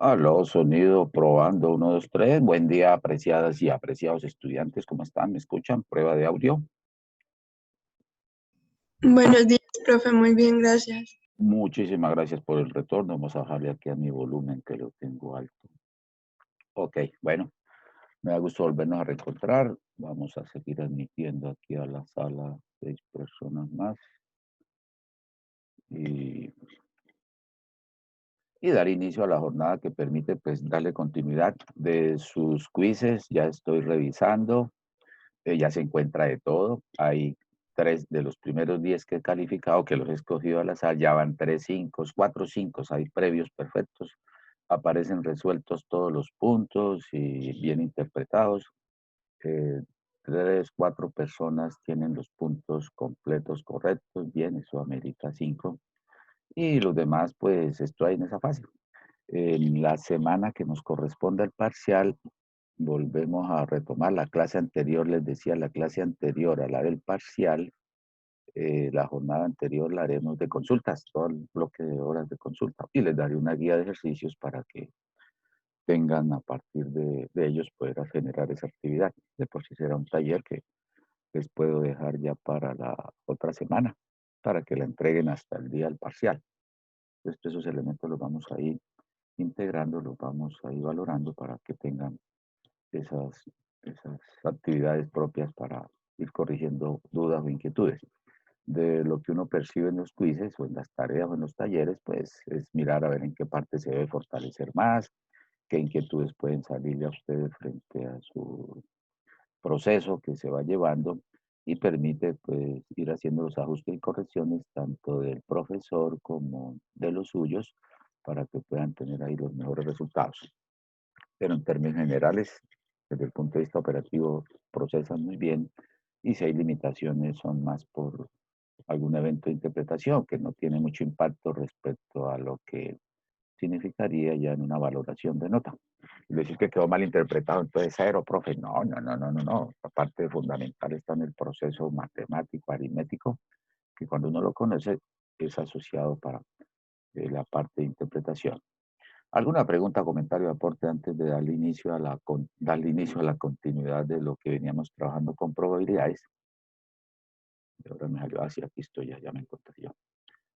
Aló, sonido probando, uno, dos, tres. Buen día, apreciadas y apreciados estudiantes. ¿Cómo están? ¿Me escuchan? Prueba de audio. Buenos días, profe. Muy bien, gracias. Muchísimas gracias por el retorno. Vamos a bajarle aquí a mi volumen que lo tengo alto. Ok, bueno, me da gusto volvernos a reencontrar. Vamos a seguir admitiendo aquí a la sala 6 personas más y, y dar inicio a la jornada que permite pues darle continuidad de sus quizzes. Ya estoy revisando. Ya se encuentra de todo. Hay 3 de los primeros 10 que he calificado, que los he escogido al azar, ya van 3 5, 4 5, hay previos perfectos. Aparecen resueltos todos los puntos y bien interpretados. Eh, 3, 4 personas tienen los puntos completos correctos, bien, eso amerita 5. Y los demás, pues, estoy en esa fase. En la semana que nos corresponde al parcial, volvemos a retomar la clase anterior, les decía, la clase anterior a la del parcial, la jornada anterior la haremos de consultas, todo el bloque de horas de consulta, y les daré una guía de ejercicios para que tengan a partir de ellos poder generar esa actividad. De por sí será un taller que les puedo dejar ya para la otra semana, para que la entreguen hasta el día del parcial. Entonces, esos elementos los vamos a ir integrando, los vamos a ir valorando para que tengan esas, esas actividades propias para ir corrigiendo dudas o inquietudes. De lo que uno percibe en los quizzes o en las tareas o en los talleres, pues es mirar a ver en qué parte se debe fortalecer más, qué inquietudes pueden salirle a ustedes frente a su proceso que se va llevando y permite pues ir haciendo los ajustes y correcciones tanto del profesor como de los suyos para que puedan tener ahí los mejores resultados. Pero en términos generales, desde el punto de vista operativo, procesan muy bien y si hay limitaciones son más por algún evento de interpretación que no tiene mucho impacto respecto a lo que significaría ya en una valoración de nota. Decir que quedó mal interpretado, entonces cero, profe. No, no, no, no, no, no. La parte fundamental está en el proceso matemático, aritmético, que cuando uno lo conoce es asociado para la parte de interpretación. ¿Alguna pregunta, comentario, aporte antes de darle inicio a la continuidad de lo que veníamos trabajando con probabilidades? Y ahora me salió así, aquí estoy, ya me encontré yo.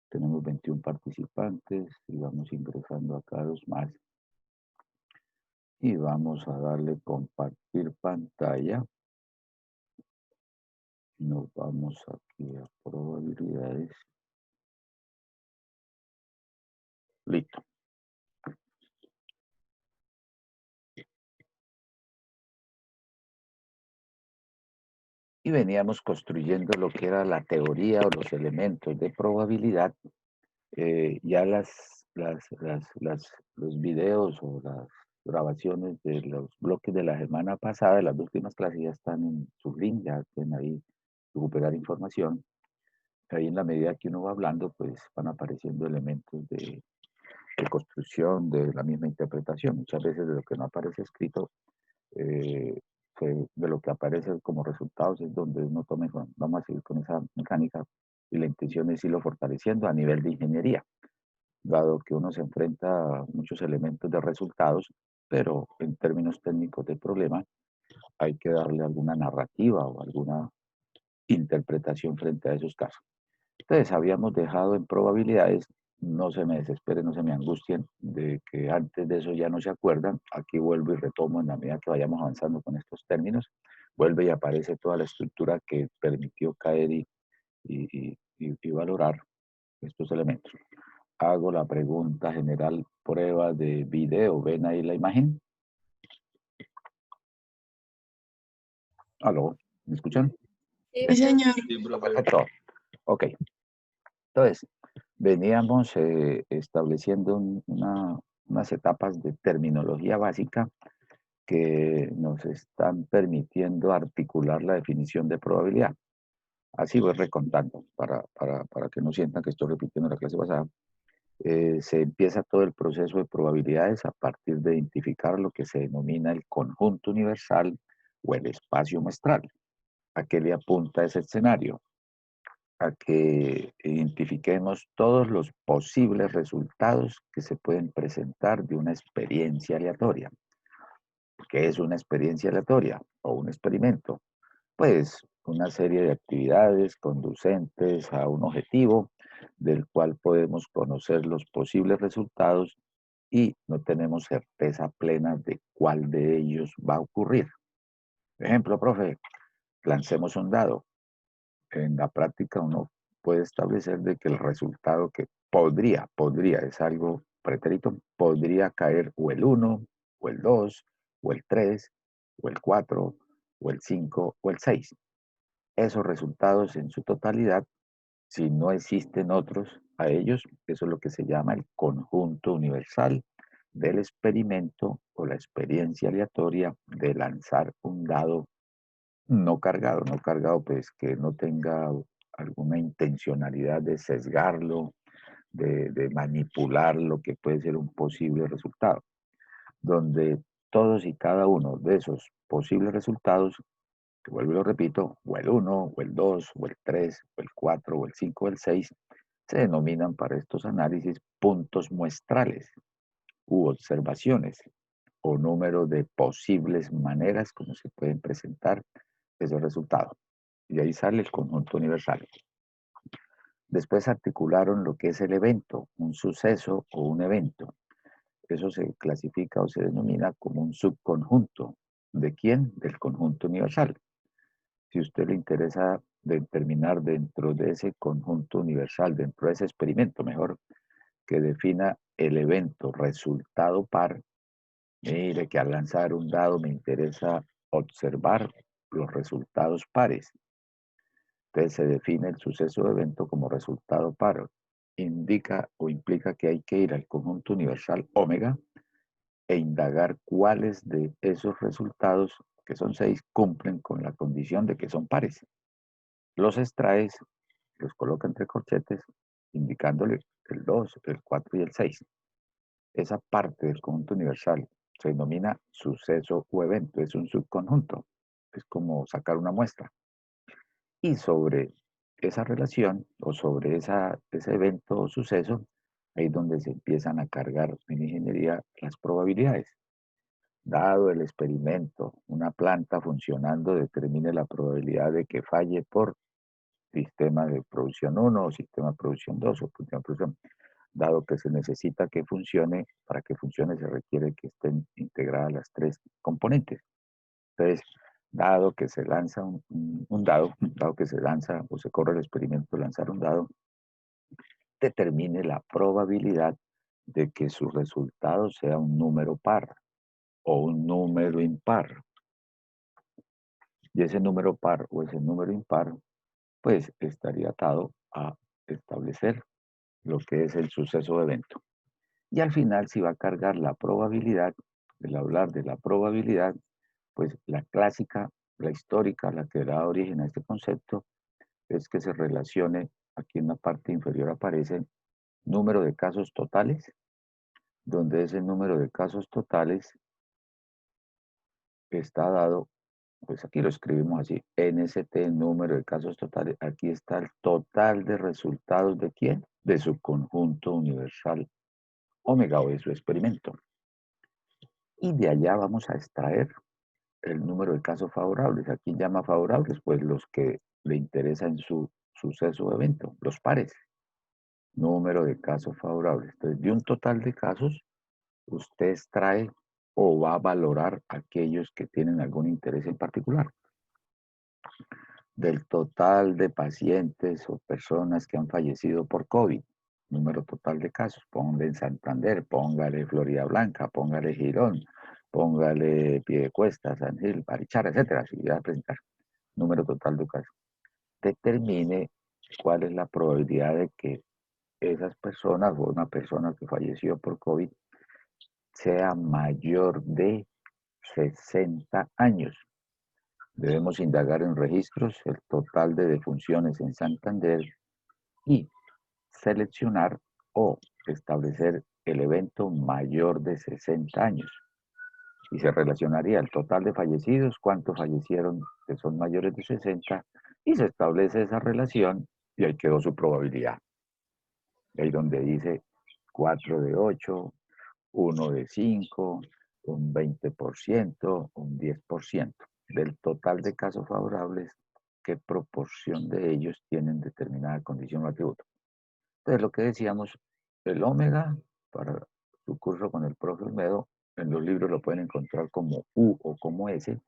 Tenemos 21 participantes y vamos ingresando a cada dos más. Y vamos a darle compartir pantalla. Nos vamos aquí a probabilidades. Listo. Y veníamos construyendo lo que era la teoría o los elementos de probabilidad. Ya los videos o las grabaciones de los bloques de la semana pasada, de las dos últimas clases, ya están en su link, ya pueden ahí recuperar información. Ahí en la medida que uno va hablando, pues van apareciendo elementos de construcción de la misma interpretación. Muchas veces de lo que no aparece escrito, eh, de lo que aparece como resultados es donde uno toma, vamos a seguir con esa mecánica y la intención es irlo fortaleciendo a nivel de ingeniería, dado que uno se enfrenta a muchos elementos de resultados, pero en términos técnicos del problema hay que darle alguna narrativa o alguna interpretación frente a esos casos. Entonces, habíamos dejado en probabilidades, no se me desesperen, no se me angustien, de que antes de eso ya no se acuerdan. Aquí vuelvo y retomo en la medida que vayamos avanzando con estos términos. Vuelve y aparece toda la estructura que permitió caer y valorar estos elementos. Hago la pregunta general, prueba de video. ¿Ven ahí la imagen? ¿Aló? ¿Me escuchan? Sí, Bien, señor. perfecto. Ok. Entonces, veníamos estableciendo unas etapas de terminología básica que nos están permitiendo articular la definición de probabilidad. Así voy recontando para que no sientan que estoy repitiendo la clase pasada. Se empieza todo el proceso de probabilidades a partir de identificar lo que se denomina el conjunto universal o el espacio muestral. ¿A qué le apunta ese escenario? a que identifiquemos todos los posibles resultados que se pueden presentar de una experiencia aleatoria. ¿Qué es una experiencia aleatoria o un experimento? Pues una serie de actividades conducentes a un objetivo del cual podemos conocer los posibles resultados y no tenemos certeza plena de cuál de ellos va a ocurrir. Ejemplo, profe, lancemos un dado. En la práctica uno puede establecer de que el resultado que podría, es algo pretérito, podría caer o el 1, o el 2, o el 3, o el 4, o el 5, o el 6. Esos resultados en su totalidad, si no existen otros a ellos, eso es lo que se llama el conjunto universal del experimento o la experiencia aleatoria de lanzar un dado no cargado, pues que no tenga alguna intencionalidad de sesgarlo, de manipular lo que puede ser un posible resultado, donde todos y cada uno de esos posibles resultados, que vuelvo y lo repito, o el 1, o el 2, o el 3, o el 4, o el 5, o el 6, se denominan para estos análisis puntos muestrales u observaciones o número de posibles maneras como se pueden presentar esos resultados. Y de ahí sale el conjunto universal. Después articularon lo que es el evento, un suceso o un evento. Eso se clasifica o se denomina como un subconjunto. ¿De quién? Del conjunto universal. Si a usted le interesa determinar dentro de ese conjunto universal, dentro de ese experimento, mejor, que defina el evento resultado par, mire que al lanzar un dado me interesa observar los resultados pares. Entonces se define el suceso o evento como resultado par. Indica o implica que hay que ir al conjunto universal omega e indagar cuáles de esos resultados, que son 6, cumplen con la condición de que son pares. Los extraes, los coloca entre corchetes, indicándole el 2, el 4 y el 6. Esa parte del conjunto universal se denomina suceso o evento, es un subconjunto, es como sacar una muestra. Y sobre esa relación o sobre ese evento o suceso, ahí es donde se empiezan a cargar en ingeniería las probabilidades. Dado el experimento, una planta funcionando determine la probabilidad de que falle por sistema de producción 1 o sistema de producción 2 o sistema de producción. Dado que se necesita que funcione, para que funcione se requiere que estén integradas las 3 componentes. Entonces, dado que se lanza un dado, dado que se lanza o se corre el experimento de lanzar un dado, determine la probabilidad de que su resultado sea un número par o un número impar. Y ese número par o ese número impar, pues estaría atado a establecer lo que es el suceso o evento. Y al final, si va a cargar la probabilidad, el hablar de la probabilidad, pues la clásica, la histórica, la que da origen a este concepto, es que se relacione, aquí en la parte inferior aparece número de casos totales, donde ese número de casos totales está dado, pues aquí lo escribimos así, NST, número de casos totales, aquí está el total de resultados de quién, de su conjunto universal omega o de su experimento. Y de allá vamos a extraer el número de casos favorables. ¿A quién llama favorables? Pues los que le interesa en su suceso o evento, los pares. Número de casos favorables. Entonces, de un total de casos, usted extrae o va a valorar aquellos que tienen algún interés en particular. Del total de pacientes o personas que han fallecido por COVID, número total de casos, póngale en Santander, póngale Florida Blanca, póngale Girón, póngale Piedecuesta, San Gil, Barichara, etcétera, si voy a presentar número total de casos. Determine cuál es la probabilidad de que esas personas o una persona que falleció por COVID sea mayor de 60 años. Debemos indagar en registros el total de defunciones en Santander y seleccionar o establecer el evento mayor de 60 años. Y se relacionaría el total de fallecidos, cuántos fallecieron que son mayores de 60, y se establece esa relación Y ahí quedó su probabilidad. Y ahí donde dice 4 de 8, 1 de 5, un 20%, un 10%. Del total de casos favorables, ¿qué proporción de ellos tienen determinada condición o atributo? Entonces, lo que decíamos, el omega, para su curso con el profe Olmedo, en los libros lo pueden encontrar como U o como S,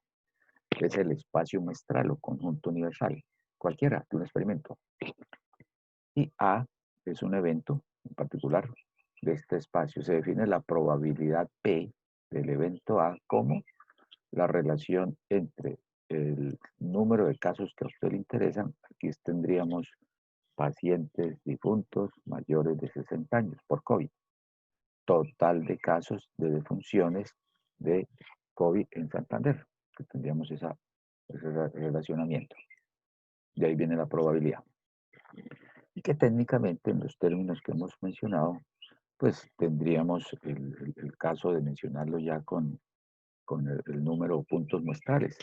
que es el espacio muestral o conjunto universal, cualquiera de un experimento. Y A es un evento en particular de este espacio. Se define la probabilidad P del evento A como la relación entre el número de casos que a usted le interesan. Aquí tendríamos pacientes difuntos mayores de 60 años por COVID. Total de casos de defunciones de COVID en Santander, que tendríamos ese relacionamiento. De ahí viene la probabilidad. Y que técnicamente en los términos que hemos mencionado, pues tendríamos el caso de mencionarlo ya con el número de puntos muestrales.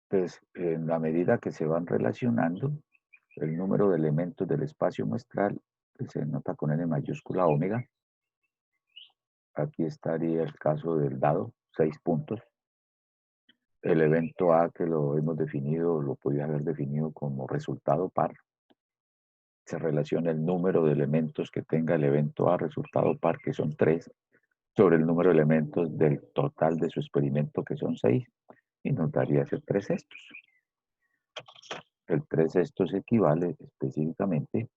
Entonces, en la medida que se van relacionando, el número de elementos del espacio muestral, que se nota con N mayúscula omega, aquí estaría el caso del dado, 6 puntos. El evento A que lo hemos definido, lo podía haber definido como resultado par. Se relaciona el número de elementos que tenga el evento A, resultado par, que son 3, sobre el número de elementos del total de su experimento, que son 6, y nos daría ese 3 sextos. El 3 sextos equivale específicamente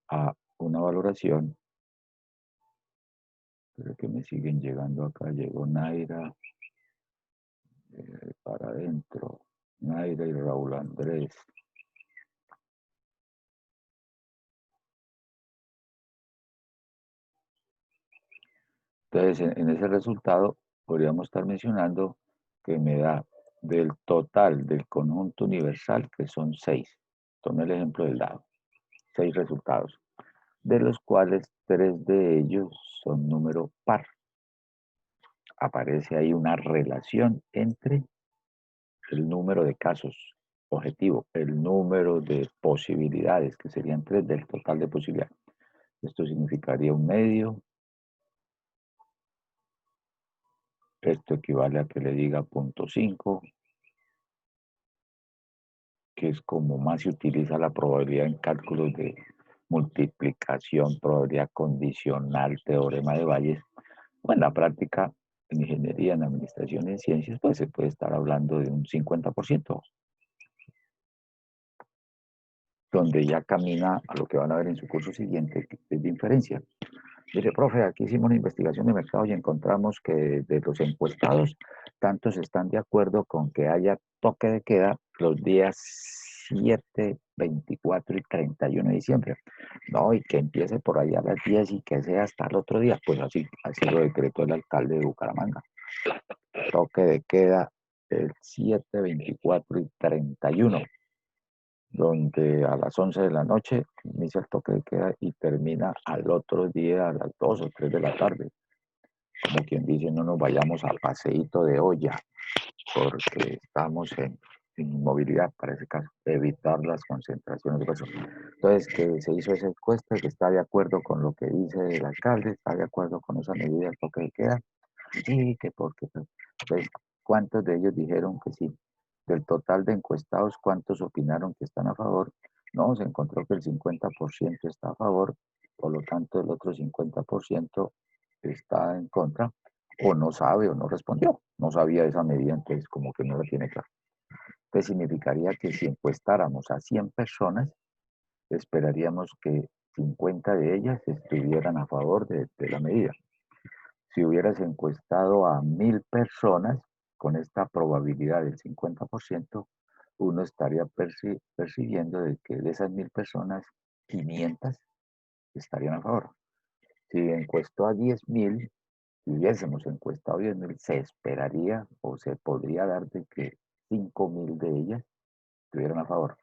a una valoración, pero que me siguen llegando acá, llegó Naira, para adentro, Naira y Raúl Andrés. Entonces, en ese resultado podríamos estar mencionando que me da del total del conjunto universal, que son 6. Tome el ejemplo del dado. 6 resultados, de los cuales 3 de ellos son número par. Aparece ahí una relación entre el número de casos objetivo, el número de posibilidades, que serían 3 del total de posibilidades. Esto significaría un medio. Esto equivale a que le diga 0.5, que es como más se utiliza la probabilidad en cálculos de multiplicación, probabilidad condicional, teorema de Bayes. O en la práctica, en ingeniería, en administración, en ciencias, pues se puede estar hablando de un 50%, donde ya camina a lo que van a ver en su curso siguiente, que es de inferencia. Dice, profe, aquí hicimos una investigación de mercado y encontramos que de los encuestados, tantos están de acuerdo con que haya toque de queda los días 7, 24 y 31 de diciembre. No, y que empiece por ahí a las 10 y que sea hasta el otro día. Pues así lo decretó el alcalde de Bucaramanga. Toque de queda el 7, 24 y 31, donde a las 11 de la noche inicia el toque de queda y termina al otro día a las 2 o 3 de la tarde. Como quien dice, no nos vayamos al paseíto de olla, porque estamos en inmovilidad, para ese caso, evitar las concentraciones de personas. Entonces, que se hizo esa encuesta, que está de acuerdo con lo que dice el alcalde, está de acuerdo con esa medida del toque de queda, y que porque, pues, ¿cuántos de ellos dijeron que sí? Del total de encuestados, ¿cuántos opinaron que están a favor? No, se encontró que el 50% está a favor, por lo tanto el otro 50% está en contra, o no sabe o no respondió, no sabía esa medida, entonces como que no la tiene claro. Entonces significaría que si encuestáramos a 100 personas, esperaríamos que 50 de ellas estuvieran a favor de la medida. Si hubieras encuestado a 1000 personas, con esta probabilidad del 50%, uno estaría percibiendo de que de esas 1000 personas, 500 estarían a favor. Si encuestó a 10.000, si hubiésemos encuestado a 10.000, se esperaría o se podría dar de que 5.000 de ellas estuvieran a favor.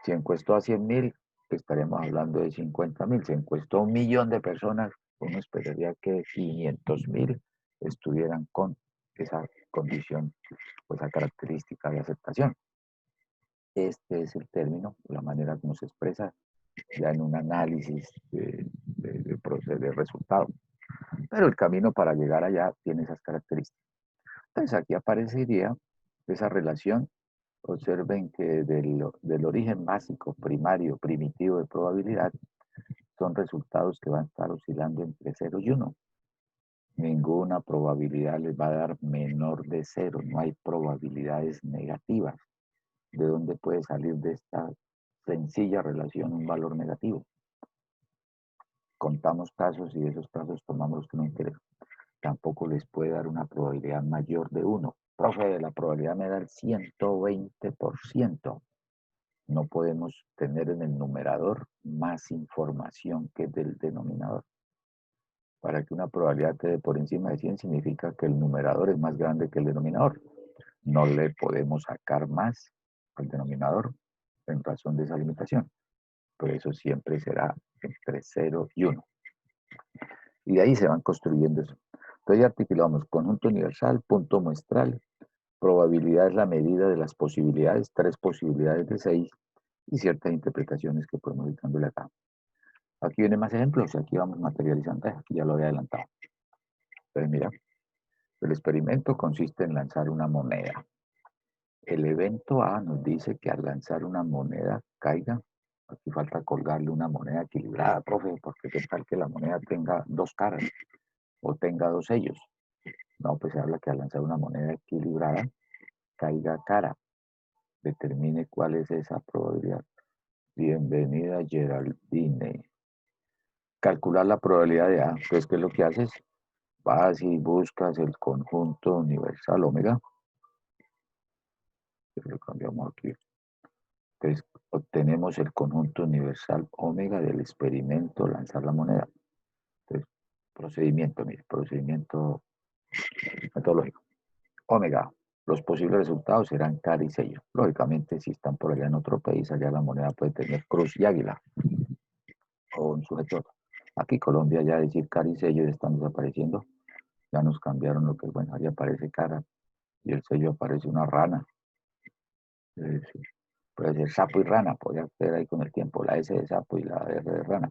Si encuestó a 100.000, estaríamos hablando de 50.000. Si encuestó a 1.000.000 de personas, uno esperaría que 500.000 estuvieran con esa condición o esa característica de aceptación. Este es el término, la manera como se expresa ya en un análisis de resultado. Pero el camino para llegar allá tiene esas características. Entonces aquí aparecería esa relación. Observen que del origen básico, primario, primitivo de probabilidad, son resultados que van a estar oscilando entre 0 y 1. Ninguna probabilidad les va a dar menor de 0. No hay probabilidades negativas. ¿De dónde puede salir de esta sencilla relación un valor negativo? Contamos casos y de esos casos tomamos los que nos interesan. Tampoco les puede dar una probabilidad mayor de 1. Profe, la probabilidad me da el 120%. No podemos tener en el numerador más información que del denominador. Para que una probabilidad te dé por encima de 100 significa que el numerador es más grande que el denominador. No le podemos sacar más al denominador en razón de esa limitación. Por eso siempre será entre 0 y 1. Y de ahí se van construyendo eso. Entonces ya articulamos conjunto universal, punto muestral, probabilidad es la medida de las posibilidades, 3 posibilidades de 6 y ciertas interpretaciones que podemos ir dándole acá. Aquí vienen más ejemplos y aquí vamos materializando. Aquí ya lo había adelantado. Entonces mira, el experimento consiste en lanzar una moneda. El evento A nos dice que al lanzar una moneda caiga. Aquí falta colgarle una moneda equilibrada, profe, porque qué tal que la moneda tenga 2 caras o tenga 2 sellos. No, pues se habla que al lanzar una moneda equilibrada caiga cara. Determine cuál es esa probabilidad. Bienvenida, Geraldine. Calcular la probabilidad de A. Entonces, ¿qué es lo que haces? Vas y buscas el conjunto universal omega. Lo cambiamos aquí. Entonces, obtenemos el conjunto universal omega del experimento lanzar la moneda. Entonces, procedimiento, mire, procedimiento metodológico. Omega. Los posibles resultados serán cara y sello. Lógicamente, si están por allá en otro país, allá la moneda puede tener cruz y águila o un sujeto. Aquí Colombia ya decir cara y sello ya están desapareciendo. Ya nos cambiaron lo que, bueno, ahí aparece cara y el sello aparece una rana. Sí. Puede ser sapo y rana, podría ser ahí con el tiempo, la S de sapo y la R de rana.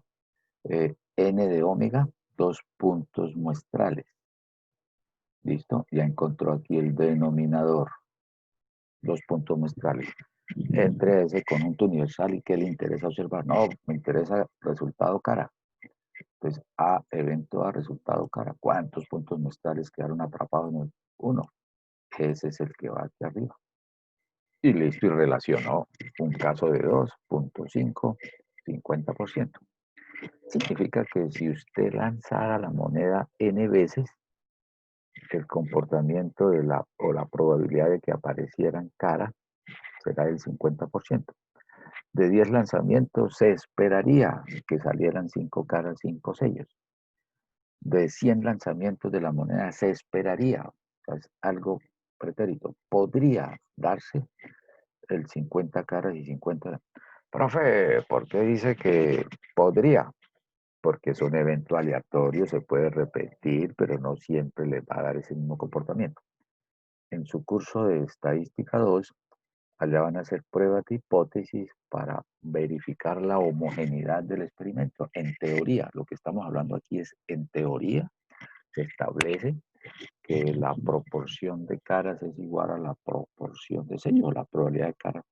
N de omega, 2 puntos muestrales. ¿Listo? Ya encontró aquí el denominador, 2 puntos muestrales. Entre ese conjunto universal y ¿qué le interesa observar? No, me interesa resultado cara. Entonces, A, evento A, resultado cara. ¿Cuántos puntos muestrales quedaron atrapados en el 1? Ese es el que va aquí arriba. Y listo, y relacionó un caso de 2.5, 50%. Significa que si usted lanzara la moneda n veces, el comportamiento de la probabilidad de que aparecieran cara será del 50%. De 10 lanzamientos se esperaría que salieran 5 caras, 5 sellos. De 100 lanzamientos de la moneda se esperaría, o sea, es algo pretérito, podría darse el 50 caras y 50. Profe, ¿por qué dice que podría? Porque es un evento aleatorio, se puede repetir, pero no siempre le va a dar ese mismo comportamiento. En su curso de estadística 2, allá van a hacer pruebas de hipótesis para verificar la homogeneidad del experimento. En teoría, lo que estamos hablando aquí es, en teoría, se establece que la proporción de caras es igual a la proporción de sellos, la probabilidad de caras.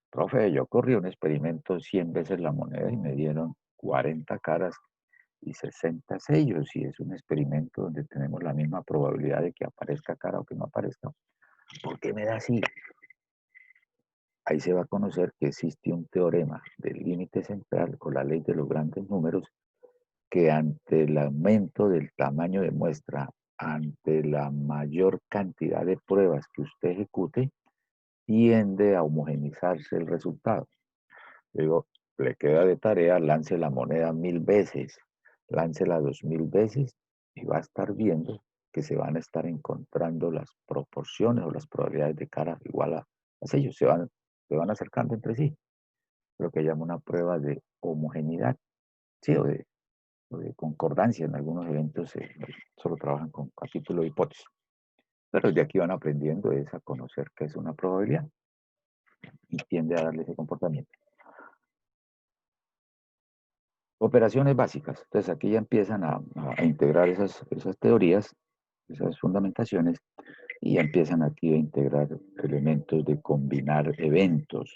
Profe, yo corrí un experimento 100 veces la moneda y me dieron 40 caras y 60 sellos, y es un experimento donde tenemos la misma probabilidad de que aparezca cara o que no aparezca. ¿Por qué me da así? Ahí se va a conocer que existe un teorema del límite central o la ley de los grandes números que ante el aumento del tamaño de muestra, ante la mayor cantidad de pruebas que usted ejecute, tiende a homogenizarse el resultado. Digo, le queda de tarea, lance la moneda 1000 veces, láncela 2000 veces y va a estar viendo que se van a estar encontrando las proporciones o las probabilidades de cara igual a ellos, se van acercando entre sí. Lo que llama una prueba de homogeneidad, sí, o de concordancia. En algunos eventos solo trabajan con capítulo de hipótesis. Pero de aquí van aprendiendo es a conocer qué es una probabilidad. y tiende a darle ese comportamiento. Operaciones básicas. Entonces aquí ya empiezan a integrar esas teorías, esas fundamentaciones, y ya empiezan aquí a integrar elementos de combinar eventos.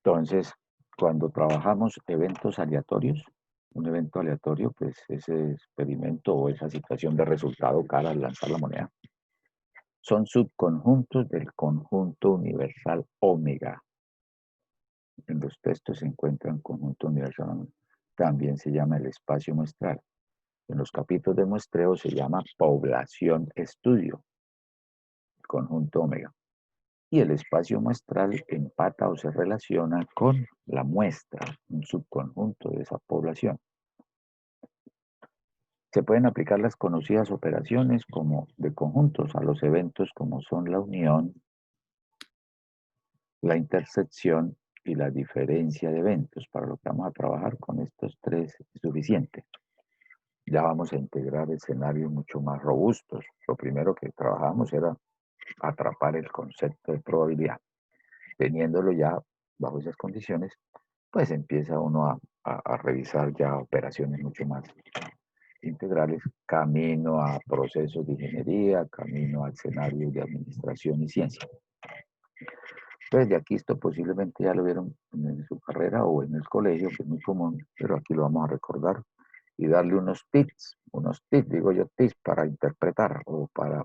Entonces, cuando trabajamos eventos aleatorios, un evento aleatorio, pues ese experimento o esa situación de resultado cara al lanzar la moneda, son subconjuntos del conjunto universal omega. En los textos se encuentran conjunto universal omega. También se llama el espacio muestral. En los capítulos de muestreo se llama población estudio, conjunto omega. Y el espacio muestral empata o se relaciona con la muestra, un subconjunto de esa población. Se pueden aplicar las conocidas operaciones como de conjuntos a los eventos como son la unión, la intersección y la diferencia de eventos. Para lo que vamos a trabajar con estos tres es suficiente. Ya vamos a integrar escenarios mucho más robustos. Lo primero que trabajamos era atrapar el concepto de probabilidad. Teniéndolo ya bajo esas condiciones, pues empieza uno a revisar ya operaciones mucho más integrales, camino a procesos de ingeniería, camino a escenarios de administración y ciencia. Entonces, de aquí esto posiblemente ya lo vieron en su carrera o en el colegio, que es muy común, pero aquí lo vamos a recordar y darle unos tips, digo yo, tips para interpretar o para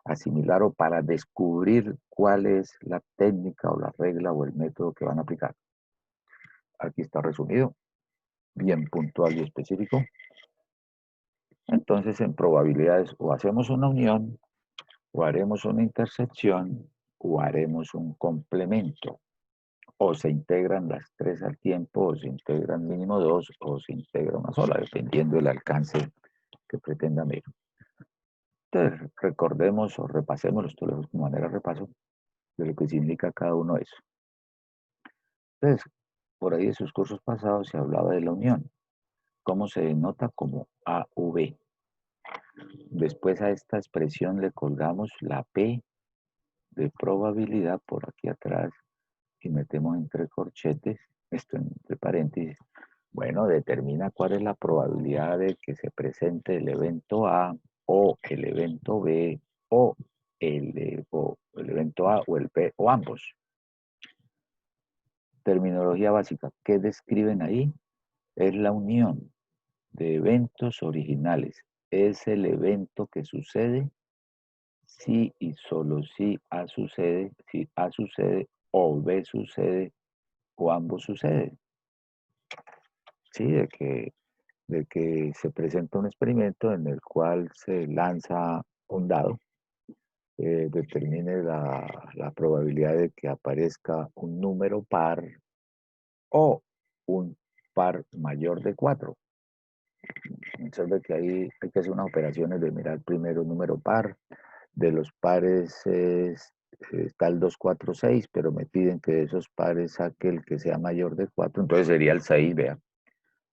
asimilar o para descubrir cuál es la técnica o la regla o el método que van a aplicar. Aquí está resumido, bien puntual y específico. Entonces, en probabilidades o hacemos una unión, o haremos una intersección, o haremos un complemento. O se integran las tres al tiempo, o se integran mínimo dos, o se integra una sola, dependiendo del alcance que pretenda medir. Entonces, recordemos o repasemos, esto lo de manera de repaso, de lo que significa cada uno de eso. Entonces, por ahí en sus cursos pasados se hablaba de la unión, cómo se denota como AV. Después a esta expresión le colgamos la P de probabilidad por aquí atrás y metemos entre corchetes, esto entre paréntesis. Bueno, determina cuál es la probabilidad de que se presente el evento A o el evento B o el evento A o el B o ambos. Terminología básica. ¿Qué describen ahí? Es la unión de eventos originales. Es el evento que sucede si y solo si A sucede o B sucede o ambos suceden. Sí, de que se presenta un experimento en el cual se lanza un dado, determine la probabilidad de que aparezca un número par o un par mayor de 4. Observe que ahí hay que hacer unas operaciones de mirar primero el número par. De los pares está el 2, 4, 6, pero me piden que de esos pares saque el que sea mayor de 4. Entonces sería el 6, vea.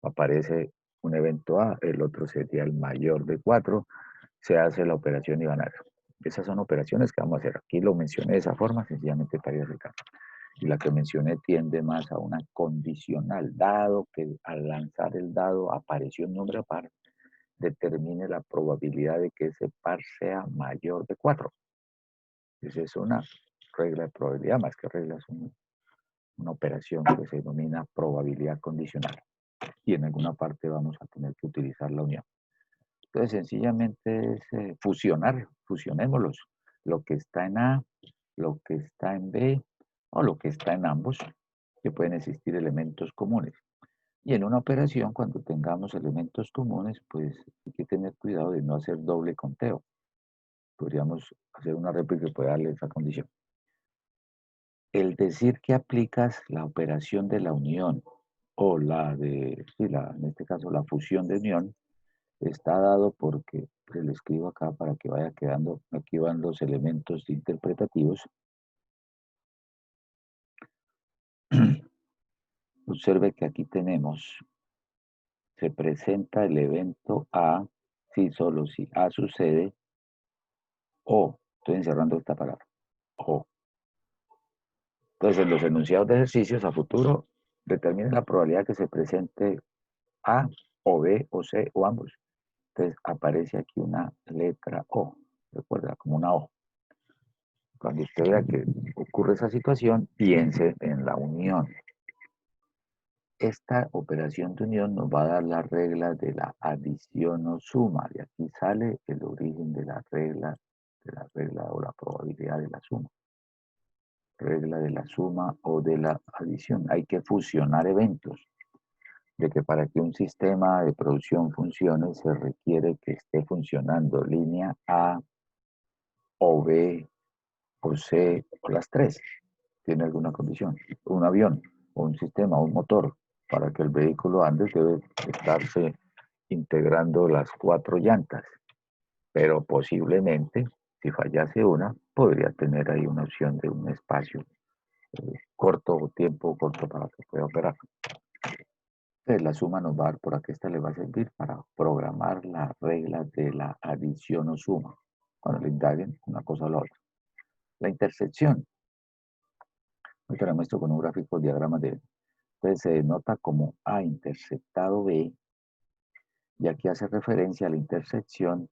Aparece un evento A, el otro sería el mayor de 4. Se hace la operación y van a ver. Esas son operaciones que vamos a hacer. Aquí lo mencioné de esa forma, sencillamente para ir acercando. Y la que mencioné tiende más a una condicional, dado que al lanzar el dado apareció un número par, determine la probabilidad de que ese par sea mayor de 4. Esa es una regla de probabilidad, más que regla, es una operación que se denomina probabilidad condicional. Y en alguna parte vamos a tener que utilizar la unión. Entonces, sencillamente es fusionémoslos. Lo que está en A, lo que está en B o lo que está en ambos, que pueden existir elementos comunes. Y en una operación, cuando tengamos elementos comunes, pues hay que tener cuidado de no hacer doble conteo. Podríamos hacer una réplica que pueda darle esa condición. El decir que aplicas la operación de la unión o en este caso la fusión de unión, está dado porque, pues, le escribo acá para que vaya quedando, aquí van los elementos interpretativos. Observe que aquí tenemos, se presenta el evento A, si solo si A sucede, o, estoy encerrando esta palabra, o Entonces, los enunciados de ejercicios a futuro determinan la probabilidad que se presente A o B o C o ambos. Entonces, aparece aquí una letra O. Recuerda, como una O. Cuando usted vea que ocurre esa situación, piense en la unión. Esta operación de unión nos va a dar las reglas de la adición o suma. Y aquí sale el origen de la regla o la probabilidad de la suma. Regla de la suma o de la adición. Hay que fusionar eventos. De que para que un sistema de producción funcione se requiere que esté funcionando línea A o B o C o las tres. ¿Tiene alguna condición? Un avión o un sistema, un motor, para que el vehículo ande debe estarse integrando las cuatro llantas. Pero posiblemente, si fallase una, podría tener ahí una opción de un espacio corto tiempo corto para que pueda operar. Entonces, la suma nos va a dar por aquí, esta le va a servir para programar las reglas de la adición o suma, cuando le indaguen una cosa o la otra. La intersección, ahorita la muestro con un gráfico diagrama de, entonces se denota como A interceptado B, y aquí hace referencia a la intersección,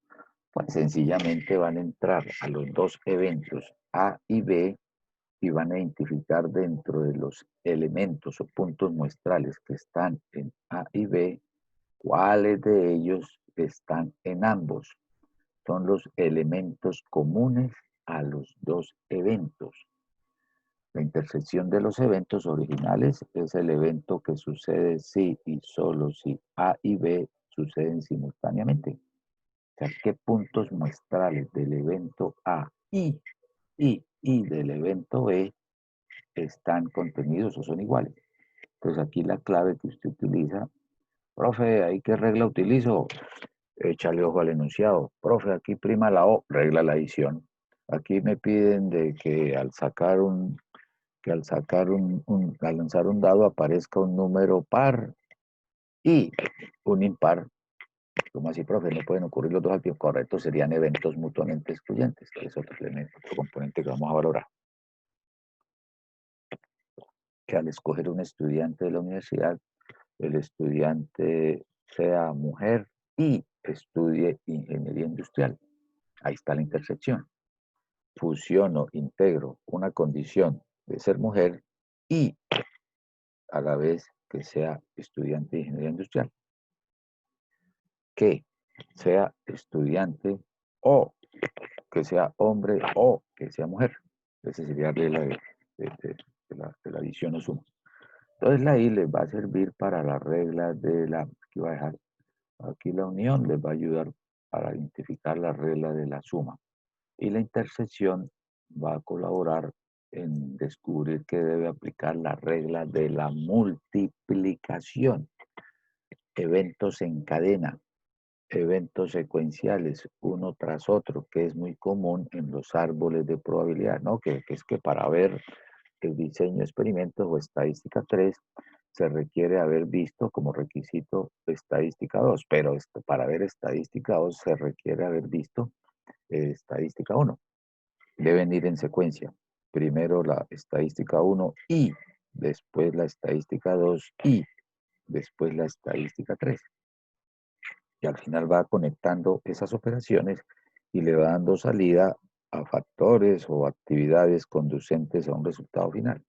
pues sencillamente van a entrar a los dos eventos A y B y van a identificar dentro de los elementos o puntos muestrales que están en A y B, cuáles de ellos están en ambos. Son los elementos comunes a los dos eventos. La intersección de los eventos originales es el evento que sucede si y solo si A y B suceden simultáneamente. O sea, ¿qué puntos muestrales del evento A y del evento B están contenidos o son iguales? Entonces aquí la clave que usted utiliza, profe, ¿ahí qué regla utilizo? Échale ojo al enunciado. Profe, aquí prima la O, regla la adición. Aquí me piden de que al lanzar un dado aparezca un número par y un impar. ¿Cómo así, profe? No pueden ocurrir los dos al tiempo. Correcto, serían eventos mutuamente excluyentes, que es otro elemento, otro componente que vamos a valorar. Que al escoger un estudiante de la universidad, el estudiante sea mujer y estudie ingeniería industrial. Ahí está la intersección. Fusiono, integro una condición de ser mujer y a la vez que sea estudiante de ingeniería industrial. Que sea estudiante o que sea hombre o que sea mujer. Esa sería la regla de la adición o suma. Entonces la I les va a servir para la regla de la, aquí va a dejar, aquí la unión les va a ayudar para identificar la regla de la suma. Y la intersección va a colaborar en descubrir que debe aplicar la regla de la multiplicación. Eventos en cadena, eventos secuenciales, uno tras otro, que es muy común en los árboles de probabilidad, ¿no? Que es que para ver el diseño de experimentos o estadística 3 se requiere haber visto como requisito estadística 2, pero para ver estadística 2 se requiere haber visto estadística 1. Deben ir en secuencia. Primero la estadística 1 y después la estadística 2 y después la estadística 3. Y al final va conectando esas operaciones y le va dando salida a factores o actividades conducentes a un resultado final.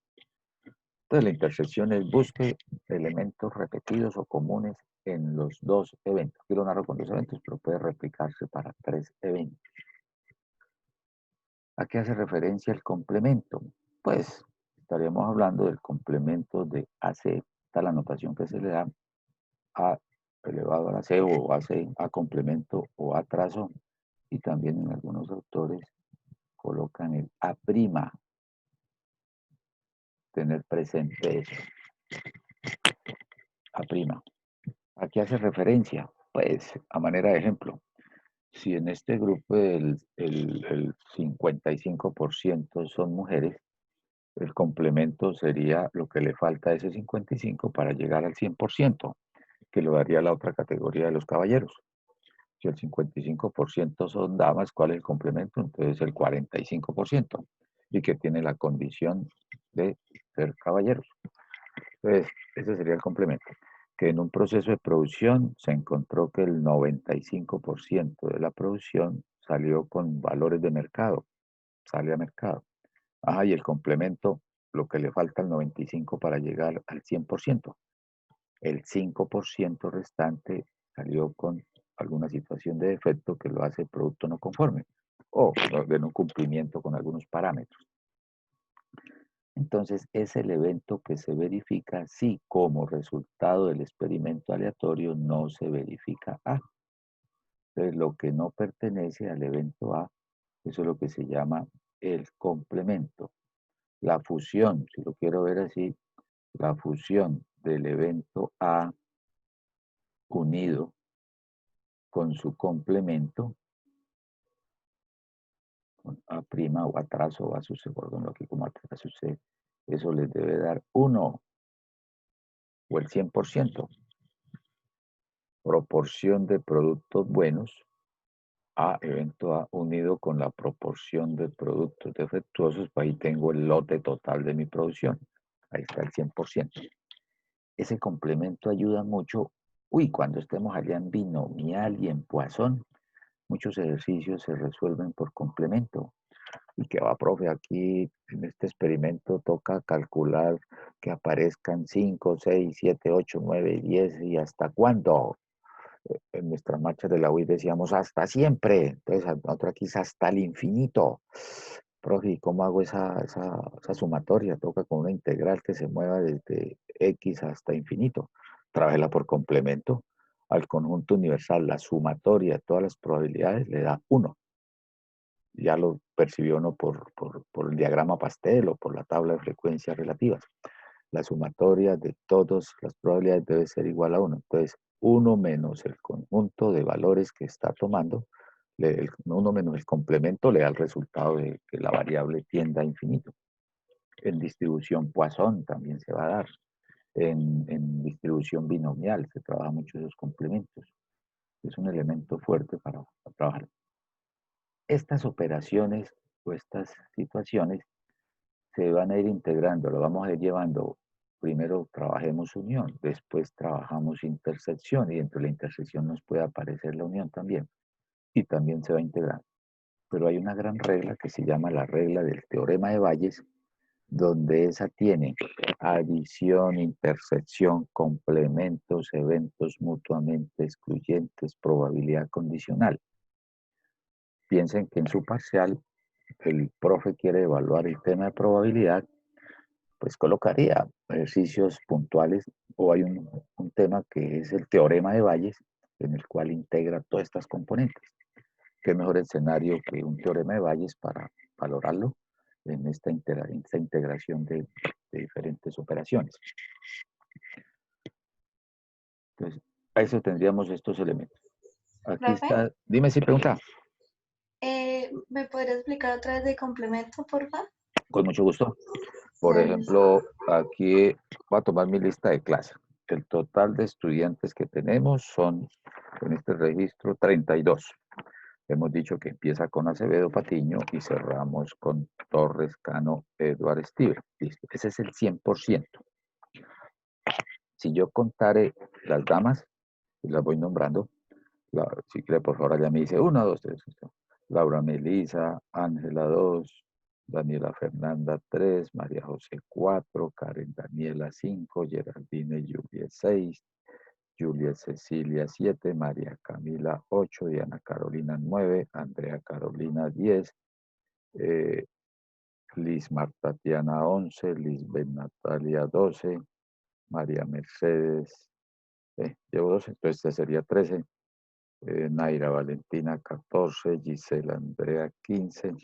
Entonces la intersección es busque elementos repetidos o comunes en los dos eventos. Aquí lo narro con dos eventos, pero puede replicarse para tres eventos. ¿A qué hace referencia el complemento? Pues estaríamos hablando del complemento de AC. Esta es la notación que se le da A elevado a la C o AC a complemento o A trazo. Y también en algunos autores colocan el A'. Tener presente eso. A'. ¿A qué hace referencia? Pues a manera de ejemplo. Si en este grupo el 55% son mujeres, el complemento sería lo que le falta a ese 55 para llegar al 100%, que lo daría la otra categoría de los caballeros. Si el 55% son damas, ¿cuál es el complemento? Entonces el 45%, y que tiene la condición de ser caballeros. Entonces, ese sería el complemento. Que en un proceso de producción se encontró que el 95% de la producción salió con valores de mercado, sale a mercado. Ajá, y el complemento, lo que le falta al 95% para llegar al 100%. El 5% restante salió con alguna situación de defecto que lo hace producto no conforme o de no cumplimiento con algunos parámetros. Entonces, es el evento que se verifica si como resultado del experimento aleatorio no se verifica A. Entonces, lo que no pertenece al evento A, eso es lo que se llama el complemento. La fusión, si lo quiero ver así, la fusión del evento A unido con su complemento, con A' o atraso o A sucede, perdón, aquí como atraso sucede, eso les debe dar 1 o el 100%. Proporción de productos buenos A, evento A, unido con la proporción de productos defectuosos, pues ahí tengo el lote total de mi producción. Ahí está el 100%. Ese complemento ayuda mucho. Uy, cuando estemos allá en binomial y en Poisson, muchos ejercicios se resuelven por complemento. Y que va, profe, aquí en este experimento toca calcular que aparezcan 5, 6, 7, 8, 9, 10 y hasta cuándo. En nuestras marchas de la UI decíamos hasta siempre. Entonces, nosotros aquí es hasta el infinito. Profe, ¿y cómo hago esa sumatoria? Toca con una integral que se mueva desde X hasta infinito. Trájela por complemento al conjunto universal. La sumatoria de todas las probabilidades le da 1. Ya lo percibió uno por el diagrama pastel o por la tabla de frecuencias relativas. La sumatoria de todas las probabilidades debe ser igual a 1. Entonces, 1 menos el conjunto de valores que está tomando, 1 menos el complemento le da el resultado de que la variable tienda a infinito. En distribución Poisson también se va a dar. En distribución binomial se trabaja mucho esos complementos. Es un elemento fuerte para trabajar. Estas operaciones o estas situaciones se van a ir integrando, lo vamos a ir llevando. Primero trabajemos unión, después trabajamos intersección y dentro de la intersección nos puede aparecer la unión también y también se va a integrar. Pero hay una gran regla que se llama la regla del teorema de Bayes, donde esa tiene adición, intersección, complementos, eventos mutuamente excluyentes, probabilidad condicional. Piensen que en su parcial el profe quiere evaluar el tema de probabilidad, pues colocaría ejercicios puntuales o hay un tema que es el teorema de Bayes, en el cual integra todas estas componentes. ¿Qué mejor escenario que un teorema de Bayes para valorarlo en esta integración de diferentes operaciones? Entonces, a eso tendríamos estos elementos. Aquí Profe, está, dime si pregunta. ¿me podría explicar otra vez de complemento, por favor? Con mucho gusto. Por Gracias. ejemplo, aquí voy a tomar mi lista de clase. El total de estudiantes que tenemos son, en este registro, 32. Hemos dicho que empieza con Acevedo Patiño y cerramos con Torres, Cano, Edward, Steve. Listo. Ese es el 100%. Si yo contare las damas, y las voy nombrando, si quiere, por favor, ya me dice 1, 2, 3. Laura Melisa, Ángela 2, Daniela Fernanda 3, María José 4, Karen Daniela 5, Geraldine Julia 6, Julia Cecilia 7, María Camila 8, Diana Carolina 9, Andrea Carolina 10, Liz Marta Tiana 11, Lisbeth Natalia 12, María Mercedes, llevo 12, entonces este sería 13. Naira Valentina 14, Gisela Andrea 15.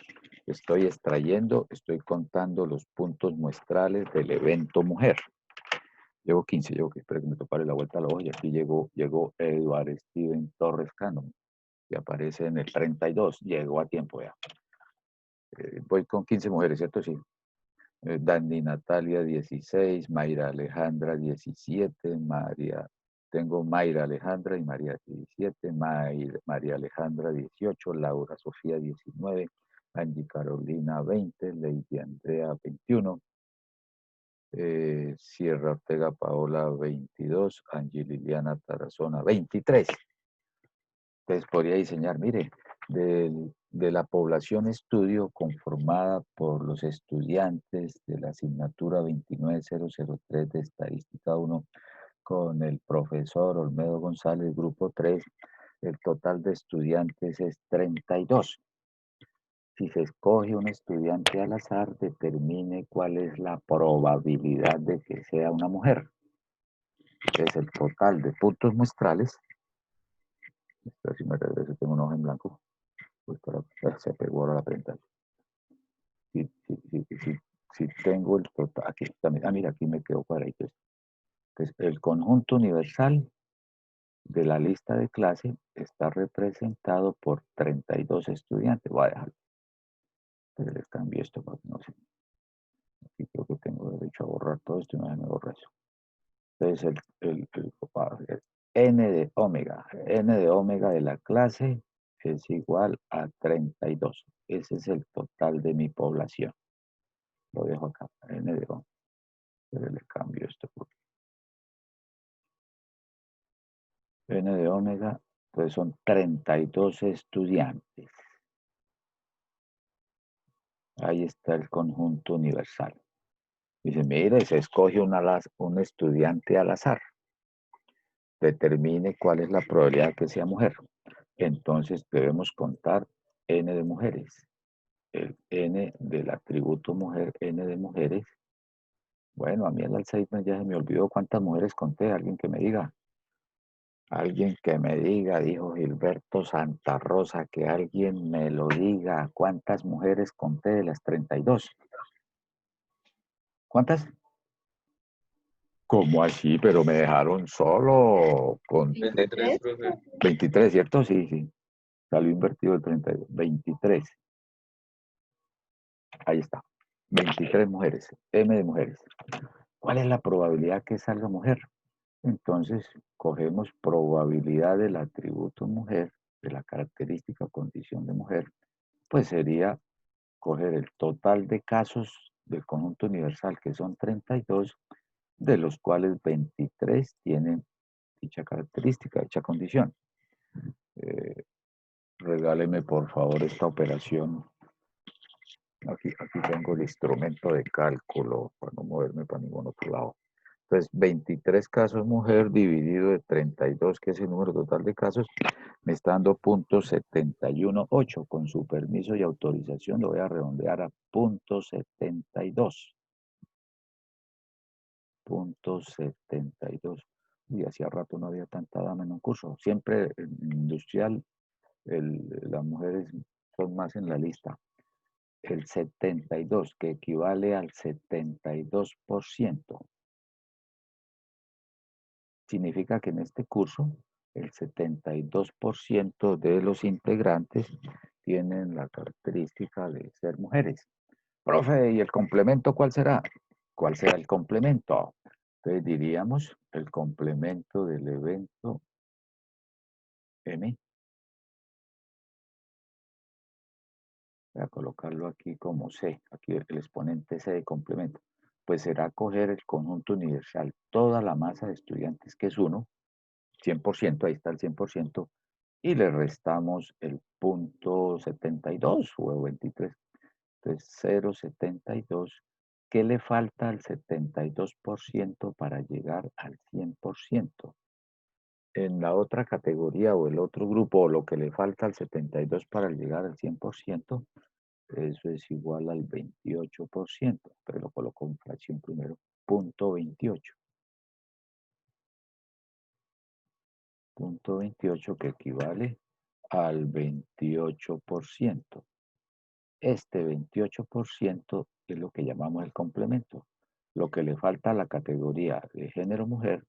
Estoy extrayendo, estoy contando los puntos muestrales del evento mujer. Llevo 15, espero que me topare la vuelta a la hoja y aquí llegó Eduard Steven Torres Cano, que aparece en el 32, llegó a tiempo ya. Voy con 15 mujeres, ¿cierto? Sí. Dani Natalia 16, Mayra Alejandra 17, tengo Mayra Alejandra y María 17, María Alejandra 18, Laura Sofía 19, Angie Carolina 20, Lady Andrea 21, Sierra Ortega Paola 22, Angie Liliana Tarazona 23. Entonces podría diseñar, mire, de la población estudio conformada por los estudiantes de la asignatura 29003 de Estadística 1 con el profesor Olmedo González, grupo 3, el total de estudiantes es 32. Si se escoge un estudiante al azar, determine cuál es la probabilidad de que sea una mujer. Es el total de puntos muestrales. Si me regreso, tengo un hoja en blanco. Pues se pegó ahora la presentación. Si tengo el total, aquí también, mira, aquí me quedó cuadradito. Entonces, el conjunto universal de la lista de clase está representado por 32 estudiantes. Voy a dejarlo. Pero les cambio esto para que no sé. Aquí creo que tengo derecho a borrar todo esto y no me borra eso. Entonces, n de omega de la clase es igual a 32. Ese es el total de mi población. Lo dejo acá, n de omega. Pero le cambio esto. N de omega, pues son 32 estudiantes. Ahí está el conjunto universal. Dice, mire, se escoge un estudiante al azar. Determine cuál es la probabilidad de que sea mujer. Entonces debemos contar n de mujeres. El n del atributo mujer, n de mujeres. Bueno, a mí el Alzheimer ya se me olvidó cuántas mujeres conté. Alguien que me diga. Alguien que me diga, dijo Gilberto Santa Rosa, que alguien me lo diga. ¿Cuántas mujeres conté de las 32? ¿Cuántas? ¿Cómo así? Pero me dejaron solo con 23, profe. 23, ¿cierto? Sí, sí. Salió invertido el 32. 23. Ahí está. 23 mujeres. M de mujeres. ¿Cuál es la probabilidad que salga mujer? Entonces, cogemos probabilidad del atributo mujer, de la característica o condición de mujer, pues sería coger el total de casos del conjunto universal, que son 32, de los cuales 23 tienen dicha característica, dicha condición. Regáleme por favor esta operación. Aquí tengo el instrumento de cálculo para no moverme para ningún otro lado. Entonces, 23 casos mujer dividido de 32, que es el número total de casos, me está dando .718. Con su permiso y autorización lo voy a redondear a .72. .72. Y hacía rato no había tanta dama en un curso. Siempre en industrial las mujeres son más en la lista. El 72, que equivale al 72%. Significa que en este curso el 72% de los integrantes tienen la característica de ser mujeres. Profe, ¿y el complemento cuál será? ¿Cuál será el complemento? Entonces diríamos el complemento del evento M. Voy a colocarlo aquí como C, aquí el exponente C de complemento. Pues será coger el conjunto universal, toda la masa de estudiantes que es 1, 100%, ahí está el 100%, y le restamos el .72 o 23. Entonces 0,72. ¿Qué le falta al 72% para llegar al 100%? En la otra categoría o el otro grupo, o lo que le falta al 72 para llegar al 100%, eso es igual al 28%. Pero lo coloco en fracción primero, .28. .28 que equivale al 28%. Este 28% es lo que llamamos el complemento, lo que le falta a la categoría de género mujer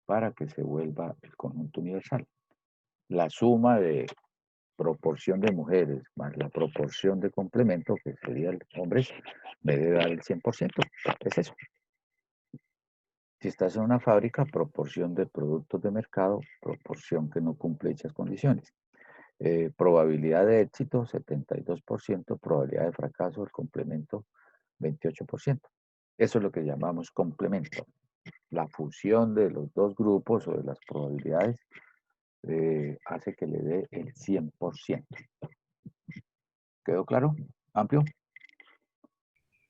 para que se vuelva el conjunto universal. La suma de proporción de mujeres más la proporción de complemento, que sería el hombres, me debe dar el 100%. Es eso. Si estás en una fábrica, proporción de productos de mercado, proporción que no cumple dichas condiciones. Probabilidad de éxito, 72%, probabilidad de fracaso, el complemento, 28%. Eso es lo que llamamos complemento. La fusión de los dos grupos o de las probabilidades hace que le dé el 100%. ¿Quedó claro? ¿Amplio?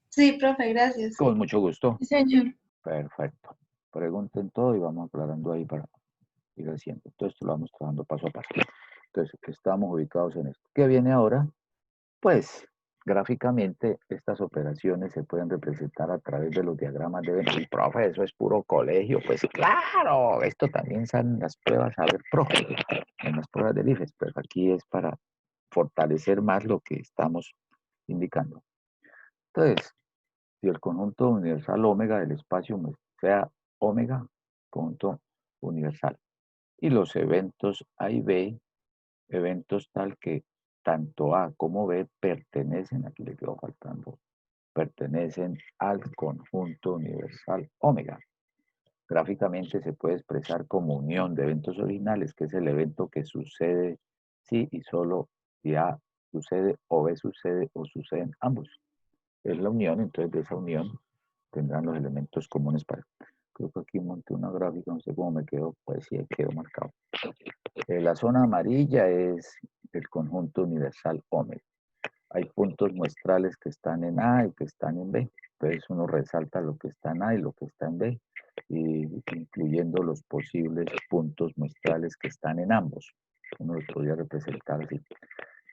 Sí, profe, gracias. Con mucho gusto. Sí, señor. Perfecto. Pregunten todo y vamos aclarando ahí para ir haciendo. Entonces, esto lo vamos trabajando paso a paso. Entonces, estamos ubicados en esto. ¿Qué viene ahora? Pues, gráficamente, estas operaciones se pueden representar a través de los diagramas de Venn. Y, profe, eso es puro colegio. Pues, claro, esto también salen las pruebas, a ver, profe, en las pruebas del IFES. Pero aquí es para fortalecer más lo que estamos indicando. Entonces, si el conjunto universal omega del espacio sea omega, punto universal. Y los eventos A y B, eventos tal que tanto A como B pertenecen, aquí le quedó faltando, pertenecen al conjunto universal omega. Gráficamente se puede expresar como unión de eventos originales, que es el evento que sucede si y solo si A sucede o B sucede o suceden ambos. Es la unión, entonces de esa unión tendrán los elementos comunes para... Creo que aquí monté una gráfica, no sé cómo me quedó, pues sí, quedó marcado. La zona amarilla es el conjunto universal omega. Hay puntos muestrales que están en A y que están en B. Entonces uno resalta lo que está en A y lo que está en B, y incluyendo los posibles puntos muestrales que están en ambos. Uno los podría representar así.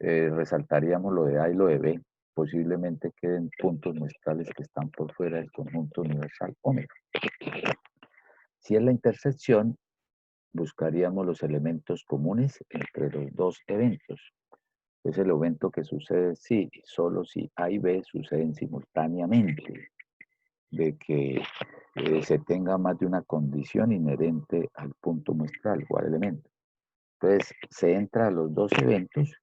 Resaltaríamos lo de A y lo de B. Posiblemente queden puntos muestrales que están por fuera del conjunto universal omega. Si es la intersección, buscaríamos los elementos comunes entre los dos eventos. Es el evento que sucede si y solo si A y B suceden simultáneamente, de que se tenga más de una condición inherente al punto muestral o al elemento. Entonces se entra a los dos eventos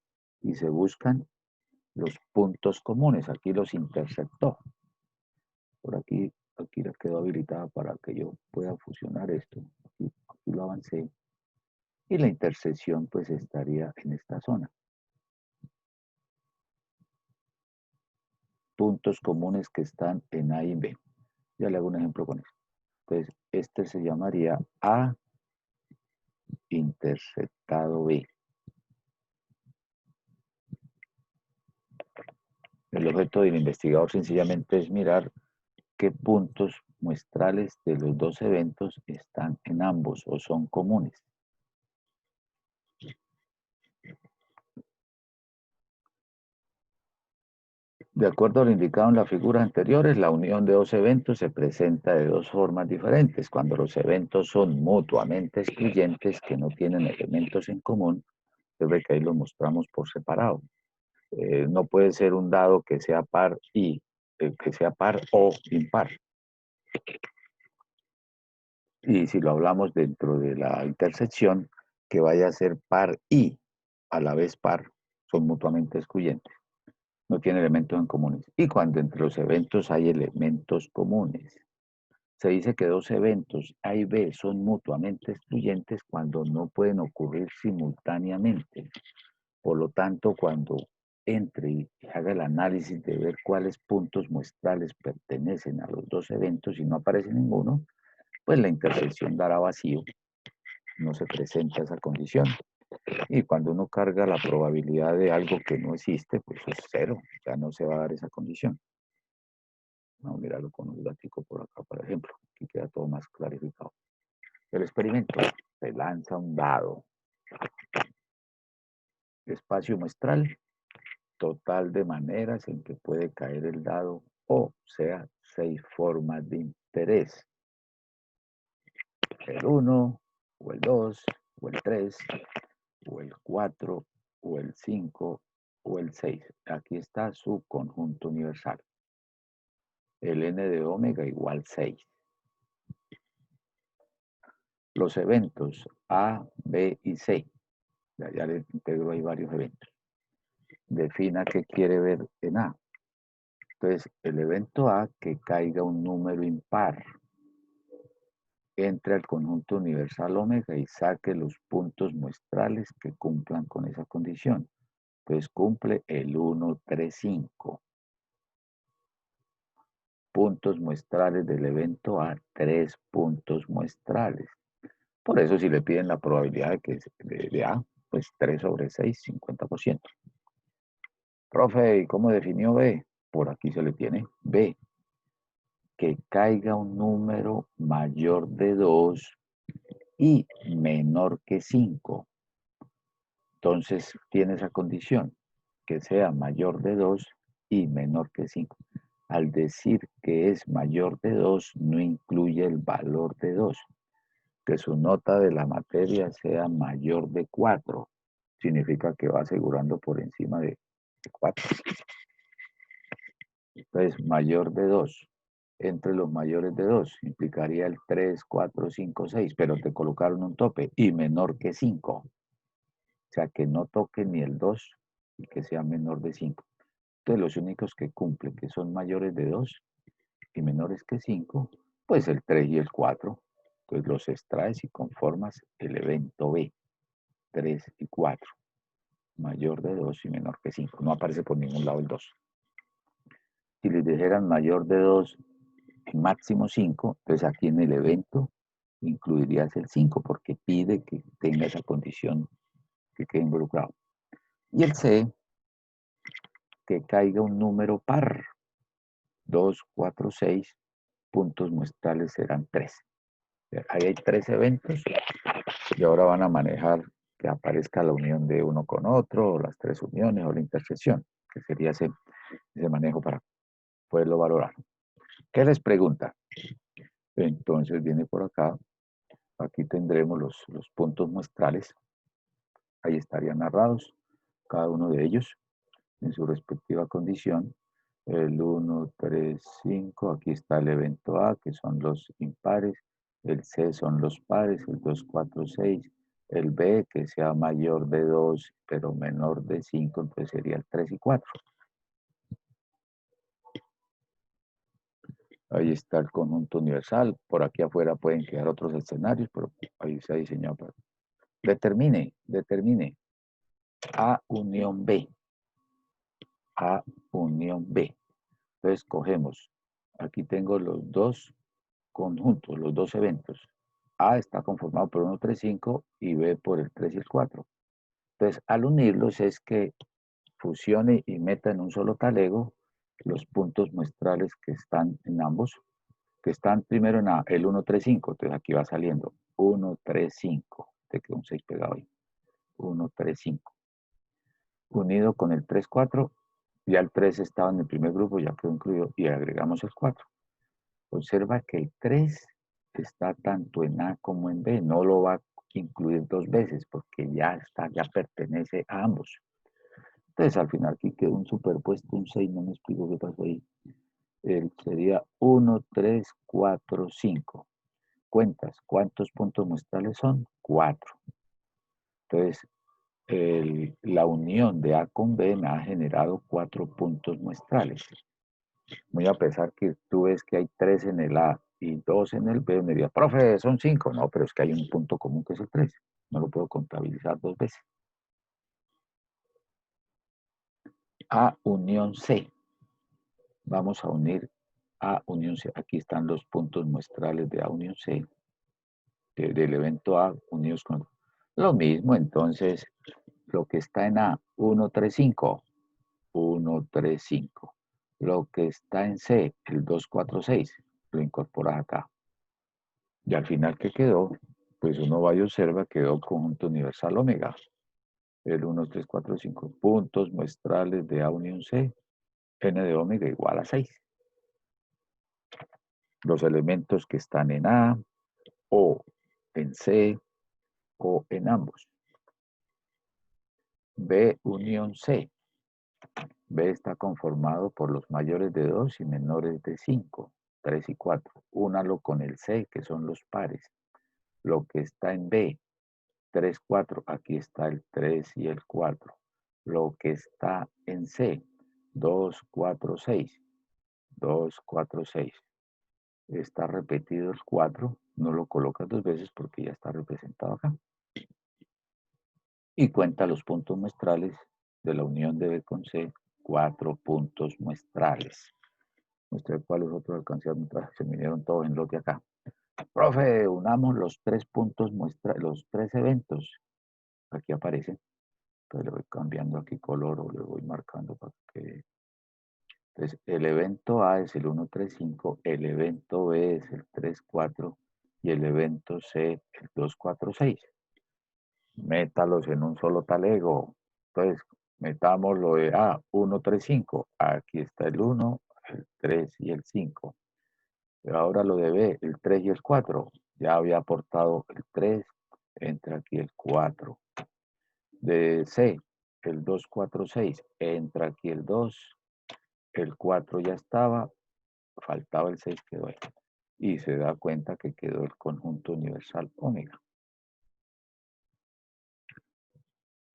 y se buscan los puntos comunes. Aquí los intersectó. Por aquí la quedó habilitada para que yo pueda fusionar esto. Aquí lo avancé. Y la intersección pues estaría en esta zona. Puntos comunes que están en A y B. Ya le hago un ejemplo con eso. Entonces, este se llamaría A intersectado B. El objeto del investigador sencillamente es mirar qué puntos muestrales de los dos eventos están en ambos o son comunes. De acuerdo a lo indicado en las figuras anteriores, la unión de dos eventos se presenta de dos formas diferentes. Cuando los eventos son mutuamente excluyentes, que no tienen elementos en común, se ve que ahí los mostramos por separado. No puede ser un dado que sea par que sea par o impar. Y si lo hablamos dentro de la intersección, que vaya a ser par y a la vez par, son mutuamente excluyentes. No tiene elementos en comunes. Y cuando entre los eventos hay elementos comunes. Se dice que dos eventos A y B son mutuamente excluyentes cuando no pueden ocurrir simultáneamente. Por lo tanto, cuando entre y haga el análisis de ver cuáles puntos muestrales pertenecen a los dos eventos y no aparece ninguno, pues la intersección dará vacío, no se presenta esa condición. Y cuando uno carga la probabilidad de algo que no existe, pues es cero, ya no se va a dar esa condición. Vamos a mirarlo con un gráfico por acá, por ejemplo. Aquí queda todo más clarificado. El experimento, se lanza un dado. Espacio muestral, total de maneras en que puede caer el dado, o sea, 6 formas de interés. El 1, o el 2, o el 3, o el 4, o el 5, o el 6. Aquí está su conjunto universal. El n de omega igual 6. Los eventos A, B y C. Ya le integro ahí varios eventos. Defina qué quiere ver en A. Entonces, el evento A, que caiga un número impar. Entre al conjunto universal omega y saque los puntos muestrales que cumplan con esa condición. Entonces cumple el 1, 3, 5. puntos muestrales del evento A, 3 puntos muestrales. Por eso si le piden la probabilidad de que de A, pues 3 sobre 6, 50%. Profe, ¿y cómo definió B? Por aquí se le tiene B. Que caiga un número mayor de 2 y menor que 5. Entonces tiene esa condición, que sea mayor de 2 y menor que 5. Al decir que es mayor de 2, no incluye el valor de 2. Que su nota de la materia sea mayor de 4. Significa que va asegurando por encima de 4. Entonces, mayor de 2. Entre los mayores de 2 implicaría el 3, 4, 5, 6, pero te colocaron un tope y menor que 5. O sea, que no toque ni el 2 y que sea menor de 5. Entonces, los únicos que cumplen, que son mayores de 2 y menores que 5, pues el 3 y el 4. Entonces, los extraes y conformas el evento B, 3 y 4. Mayor de 2 y menor que 5. No aparece por ningún lado el 2. Si les dijeran mayor de 2 y máximo 5, entonces aquí en el evento incluirías el 5 porque pide que tenga esa condición que quede involucrado. Y el C, que caiga un número par. 2, 4, 6, puntos muestrales serán 3. Ahí hay 3 eventos y ahora van a manejar que aparezca la unión de uno con otro, o las 3 uniones, o la intersección, que sería ese manejo para poderlo valorar. ¿Qué les pregunta? Entonces viene por acá, aquí tendremos los puntos muestrales, ahí estarían narrados cada uno de ellos en su respectiva condición. El 1, 3, 5, aquí está el evento A, que son los impares, el C son los pares, el 2, 4, 6, el B, que sea mayor de 2, pero menor de 5, entonces sería el 3 y 4. Ahí está el conjunto universal, por aquí afuera pueden quedar otros escenarios, pero ahí se ha diseñado para... Determine A unión B. A unión B. Entonces cogemos, aquí tengo los dos conjuntos, los dos eventos. A está conformado por 1, 3, 5 y B por el 3 y el 4. Entonces, al unirlos es que fusione y meta en un solo talego los puntos muestrales que están en ambos, que están primero en A, el 1, 3, 5. Entonces aquí va saliendo 1, 3, 5. Te quedó un 6 pegado ahí. 1, 3, 5. Unido con el 3, 4. Ya el 3 estaba en el primer grupo, ya quedó incluido, y agregamos el 4. Observa que el 3 está tanto en A como en B, no lo va a incluir dos veces porque ya está, ya pertenece a ambos. Entonces al final aquí quedó un superpuesto, un 6, no me explico qué pasó ahí. Sería 1, 3, 4, 5. Cuentas, ¿cuántos puntos muestrales son? 4. Entonces, la unión de A con B me ha generado 4 puntos muestrales. Muy a pesar que tú ves que hay 3 en el A y 2 en el B, me diría, profe, son 5. No, pero es que hay un punto común que es el 3. No lo puedo contabilizar dos veces. A unión C. Vamos a unir A unión C. Aquí están los puntos muestrales de A unión C. Del evento A unidos con... Lo mismo, entonces, lo que está en A, 1, 3, 5. 1, 3, 5. Lo que está en C, el 2, 4, 6. Lo incorporas acá. Y al final, ¿qué quedó? Pues uno va y observa, quedó conjunto universal omega. El 1, 3, 4, 5 puntos muestrales de A unión C, n de omega igual a 6. Los elementos que están en A, o en C, o en ambos. B unión C. B está conformado por los mayores de 2 y menores de 5, 3 y 4. Únalo con el C, que son los pares. Lo que está en B, 3, 4, aquí está el 3 y el 4. Lo que está en C, 2, 4, 6. 2, 4, 6. Está repetido el 4, no lo colocas dos veces porque ya está representado acá. Y cuenta los puntos muestrales de la unión de B con C, 4 puntos muestrales. Usted cuáles otros alcanzaron, se vinieron todos en lote acá. Profe, unamos los 3 puntos los 3 eventos. Aquí aparecen. Entonces le voy cambiando aquí color o le voy marcando para que. Entonces, el evento A es el 135, el evento B es el 34 y el evento C el 246. Métalos en un solo talego. Entonces, metamos lo de A, 135. Aquí está el 1, el 3 y el 5. Pero ahora lo de B, el 3 y el 4. Ya había aportado el 3, entra aquí el 4. De C, el 246, entra aquí el 2, el 4 ya estaba, faltaba el 6, quedó ahí. Y se da cuenta que quedó el conjunto universal omega.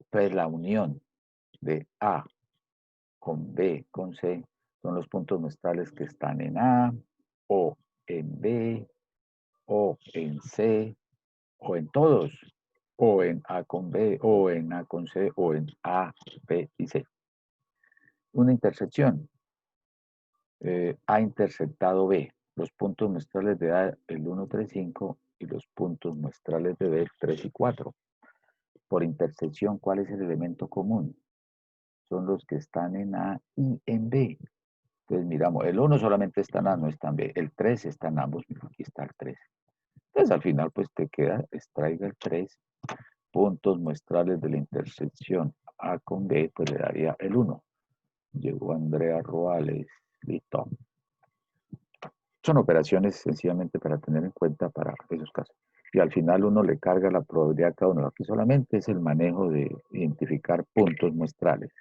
Entonces la unión de A con B con C son los puntos muestrales que están en A, o en B, o en C, o en todos, o en A con B, o en A con C, o en A, B y C. Una intersección. A intersectado B. Los puntos muestrales de A, el 1, 3, 5, y los puntos muestrales de B, 3 y 4. Por intersección, ¿cuál es el elemento común? Son los que están en A y en B. Entonces miramos, el 1 solamente está en A, no está en B. El 3 está en ambos, mira, aquí está el 3. Entonces al final pues te queda, extraiga el 3, puntos muestrales de la intersección A con B, pues le daría el 1. Llegó Andrea Roales, listo. Son operaciones sencillamente para tener en cuenta para esos casos. Y al final uno le carga la probabilidad a cada uno. Aquí solamente es el manejo de identificar puntos muestrales.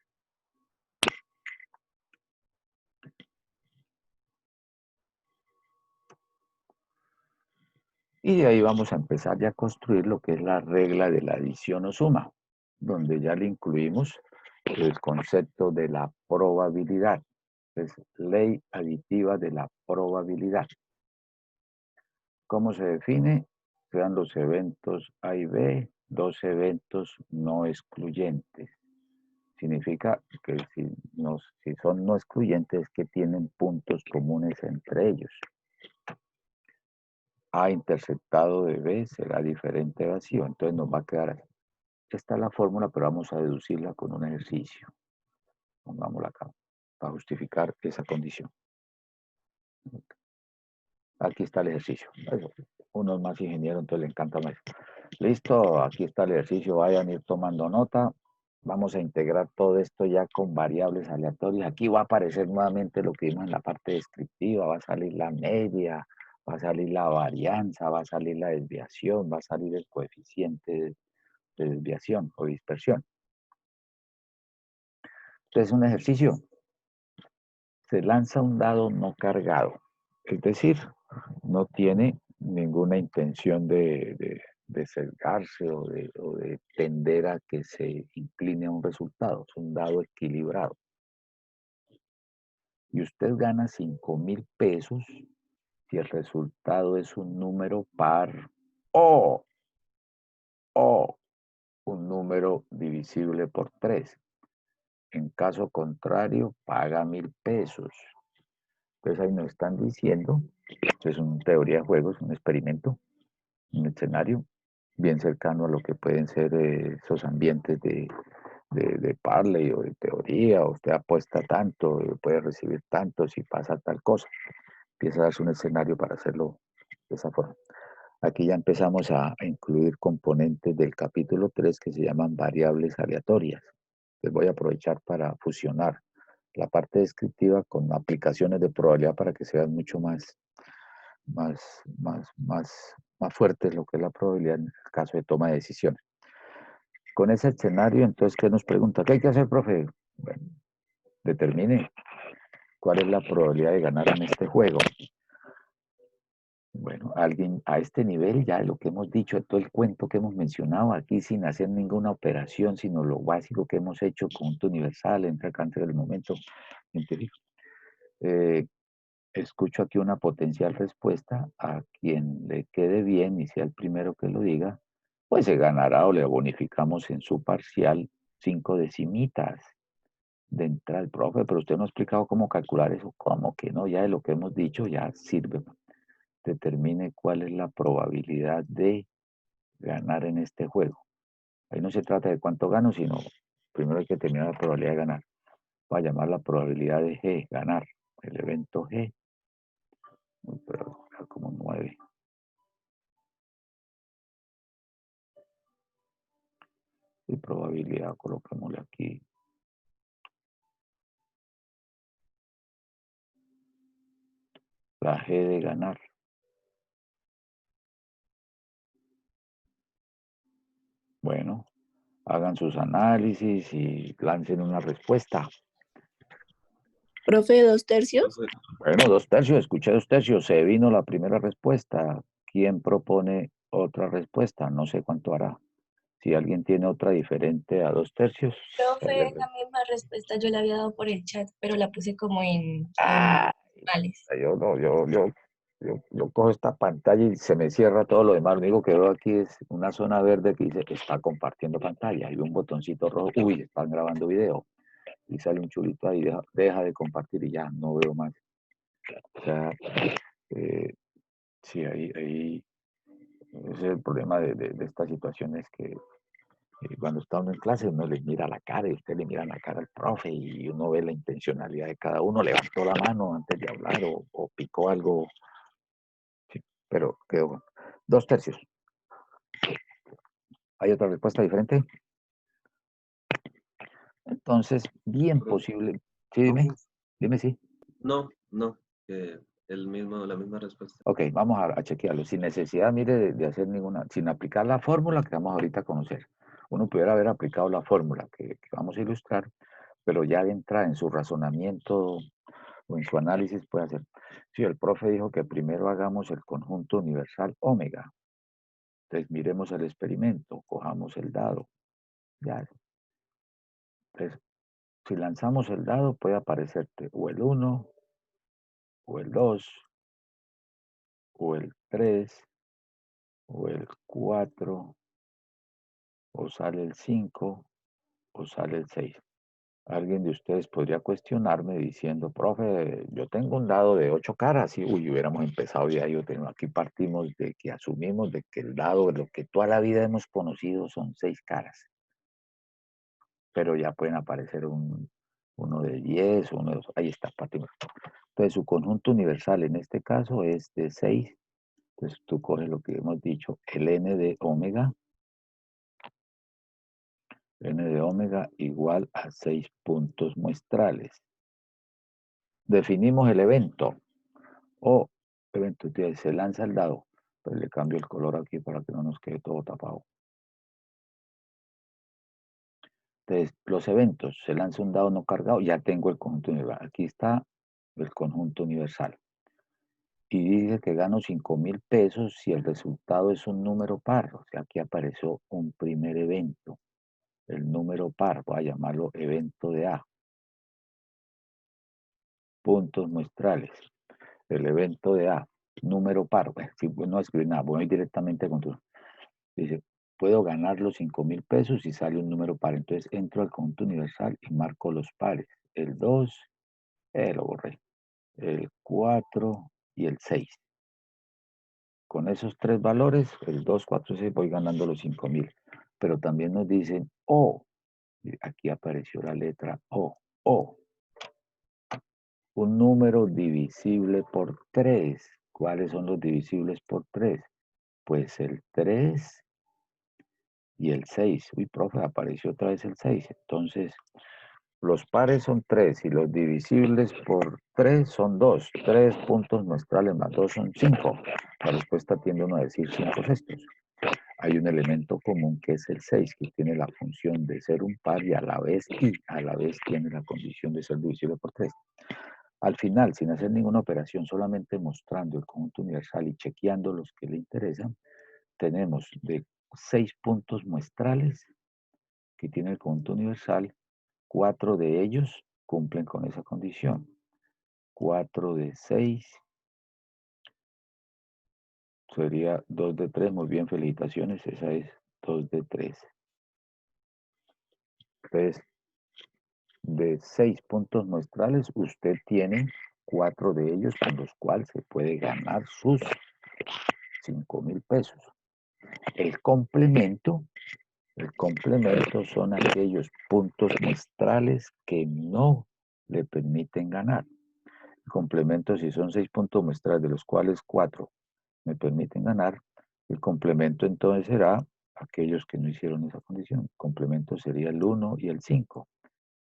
Y de ahí vamos a empezar ya a construir lo que es la regla de la adición o suma, donde ya le incluimos el concepto de la probabilidad. Es ley aditiva de la probabilidad. ¿Cómo se define? Sean los eventos A y B, dos eventos no excluyentes. Significa que si son no excluyentes, que tienen puntos comunes entre ellos. A interceptado de B será diferente de vacío, entonces nos va a quedar así. Esta es la fórmula, pero vamos a deducirla con un ejercicio. Pongámosla acá, para justificar esa condición. Aquí está el ejercicio. Uno es más ingeniero, entonces le encanta más. Listo, aquí está el ejercicio, vayan a ir tomando nota. Vamos a integrar todo esto ya con variables aleatorias. Aquí va a aparecer nuevamente lo que vimos en la parte descriptiva, va a salir la media, va a salir la varianza, va a salir la desviación, va a salir el coeficiente de desviación o dispersión. Entonces, un ejercicio. Se lanza un dado no cargado, es decir, no tiene ninguna intención de sesgarse o de tender a que se incline a un resultado. Es un dado equilibrado. Y usted gana 5,000 pesos si el resultado es un número par o un número divisible por 3. En caso contrario, paga 1,000 pesos. Entonces ahí nos están diciendo, esto es una teoría de juegos, un experimento, un escenario bien cercano a lo que pueden ser esos ambientes de Parley o de teoría, o usted apuesta tanto, puede recibir tanto si pasa tal cosa. Empieza a darse un escenario para hacerlo de esa forma. Aquí ya empezamos a incluir componentes del capítulo 3 que se llaman variables aleatorias. Les voy a aprovechar para fusionar la parte descriptiva con aplicaciones de probabilidad para que sean mucho más fuertes lo que es la probabilidad en el caso de toma de decisiones. Con ese escenario, entonces, ¿qué nos pregunta? ¿Qué hay que hacer, profe? Bueno, determine cuál es la probabilidad de ganar en este juego. Bueno, alguien a este nivel, ya lo que hemos dicho, todo el cuento que hemos mencionado aquí, sin hacer ninguna operación, sino lo básico que hemos hecho, conjunto universal, entra cáncer del momento científico. Escucho aquí una potencial respuesta. A quien le quede bien y sea el primero que lo diga, pues se ganará o le bonificamos en su parcial 5 decimitas. de entrada, profe, pero usted no ha explicado cómo calcular eso. ¿Cómo que no? Ya de lo que hemos dicho ya sirve. Determine cuál es la probabilidad de ganar en este juego. Ahí no se trata de cuánto gano, sino primero hay que determinar la probabilidad de ganar. Va a llamar la probabilidad de G, ganar. El evento G. Uy, pero era como 9. Y probabilidad, coloquémosle aquí. La G de ganar. Bueno, hagan sus análisis y lancen una respuesta. Profe, 2/3. Bueno, 2/3, escuché 2/3, se vino la primera respuesta. ¿Quién propone otra respuesta? No sé cuánto hará. Si alguien tiene otra diferente a 2/3, Profe, esa misma respuesta yo la había dado por el chat, pero la puse como en ah, males. yo no, yo cojo esta pantalla y se me cierra todo lo demás. Lo único que veo aquí es una zona verde que dice que está compartiendo pantalla. Hay un botoncito rojo, uy, están grabando video. Y sale un chulito ahí, deja de compartir y ya, no veo más. O sea, sí, ahí ese es el problema de esta situación, es que cuando está uno en clase uno le mira la cara y usted le mira la cara al profe y uno ve la intencionalidad de cada uno, levantó la mano antes de hablar o picó algo, sí, pero quedó bueno. 2/3. ¿Hay otra respuesta diferente? Entonces, bien posible. Sí, dime sí. No, la misma respuesta. Ok, vamos a chequearlo. Sin necesidad, mire, de hacer ninguna, sin aplicar la fórmula que vamos ahorita a conocer. Uno pudiera haber aplicado la fórmula que vamos a ilustrar, pero ya de entrada en su razonamiento o en su análisis puede hacer. Sí, el profe dijo que primero hagamos el conjunto universal omega. Entonces miremos el experimento, cojamos el dado. Ya. Entonces, si lanzamos el dado, puede aparecerte o el 1, o el 2, o el 3, o el 4, o sale el 5, o sale el 6. Alguien de ustedes podría cuestionarme diciendo, profe, yo tengo un dado de 8 caras, y uy, hubiéramos empezado de ahí. Aquí partimos de que asumimos de que el dado, lo que toda la vida hemos conocido, son 6 caras. Pero ya pueden aparecer uno de 10, uno de 2, ahí está, partimos. Entonces su conjunto universal en este caso es de 6. Entonces tú coges lo que hemos dicho, el n de omega, n de omega igual a 6 puntos muestrales. Definimos el evento, o evento, se lanza el dado, pero le cambio el color aquí para que no nos quede todo tapado. Entonces, los eventos, se lanza un dado no cargado, ya tengo el conjunto universal. Aquí está el conjunto universal. Y dice que gano 5,000 pesos si el resultado es un número par. O sea, aquí apareció un primer evento. El número par, voy a llamarlo evento de A. Puntos muestrales. El evento de A, número par. Bueno, si no escribir nada, voy directamente con tu. Dice, puedo ganar los 5,000 pesos si sale un número par. Entonces entro al conjunto universal y marco los pares. El 2, lo borré. El 4 y el 6. Con esos 3 valores, el 2, 4, 6, voy ganando los 5,000. Pero también nos dicen O. Aquí apareció la letra O. O. Un número divisible por 3. ¿Cuáles son los divisibles por 3? Pues el 3 y el 6. Uy, profe, apareció otra vez el 6. Entonces, los pares son 3 y los divisibles por 3 son 2. 3 puntos muestrales más 2 son 5. La respuesta tiende uno a decir 5/6. Hay un elemento común que es el 6, que tiene la función de ser un par y a la vez tiene la condición de ser divisible por 3. Al final, sin hacer ninguna operación, solamente mostrando el conjunto universal y chequeando los que le interesan, tenemos de 6 puntos muestrales que tiene el conjunto universal, 4 de ellos cumplen con esa condición. 4 de 6 sería 2 de 3. Muy bien, felicitaciones. Esa es 2 de 3. Entonces, de 6 puntos muestrales, usted tiene 4 de ellos con los cuales se puede ganar sus 5.000 pesos. El complemento son aquellos puntos muestrales que no le permiten ganar. El complemento, si son 6 puntos muestrales, de los cuales 4 me permiten ganar, el complemento entonces será aquellos que no hicieron esa condición. El complemento sería el 1 y el 5.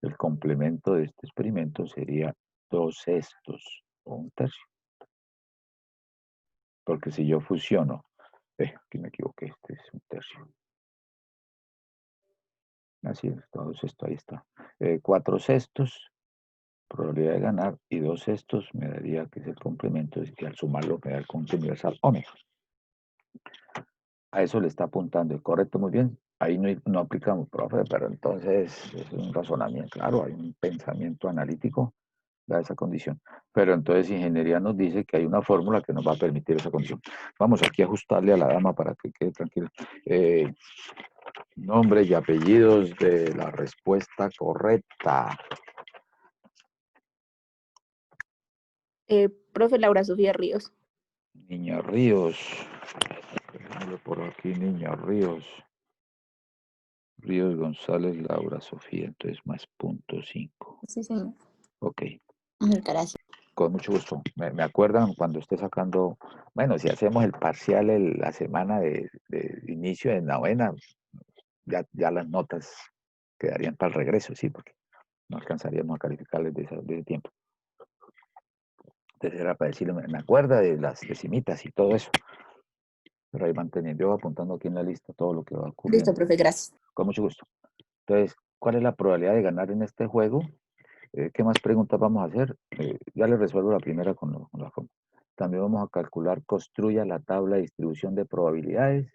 El complemento de este experimento sería 2/6 o 1/3. Porque si yo fusiono, aquí me equivoqué, este es 1/3. Así es, 2/6, ahí está. 4/6, probabilidad de ganar, y 2/6 me daría que es el complemento, y al sumarlo me da el conjunto universal omega. A eso le está apuntando, correcto, muy bien. Ahí no aplicamos, profe, pero entonces es un razonamiento, claro, hay un pensamiento analítico da esa condición. Pero entonces ingeniería nos dice que hay una fórmula que nos va a permitir esa condición. Vamos aquí a ajustarle a la dama para que quede tranquila. Nombre y apellidos de la respuesta correcta. Profe Laura Sofía Ríos. Niña Ríos. Déjame por aquí, Niña Ríos. Ríos González Laura Sofía, entonces más .5. Sí, señor. Ok. Gracias. Con mucho gusto. Me acuerdan cuando esté sacando, bueno, si hacemos el parcial la semana de inicio de novena, ya las notas quedarían para el regreso, sí, porque no alcanzaríamos a calificarles de ese tiempo. Entonces era para decirle, me acuerda de las decimitas y todo eso. Pero ahí manteniendo, yo voy apuntando aquí en la lista todo lo que va ocurriendo. Listo, profe, gracias. Con mucho gusto. Entonces, ¿cuál es la probabilidad de ganar en este juego? ¿Qué más preguntas vamos a hacer? Ya les resuelvo la primera con la forma. También vamos a calcular, construya la tabla de distribución de probabilidades.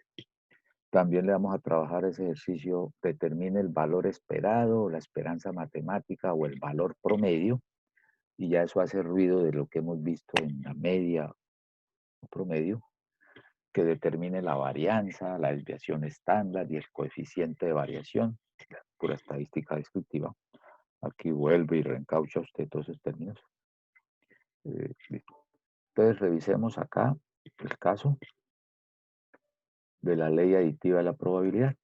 También le vamos a trabajar ese ejercicio, determine el valor esperado, la esperanza matemática o el valor promedio. Y ya eso hace ruido de lo que hemos visto en la media o promedio, que determine la varianza, la desviación estándar y el coeficiente de variación, pura estadística descriptiva. Aquí vuelve y reencaucha usted todos esos términos. Entonces revisemos acá el caso de la ley aditiva de la probabilidad.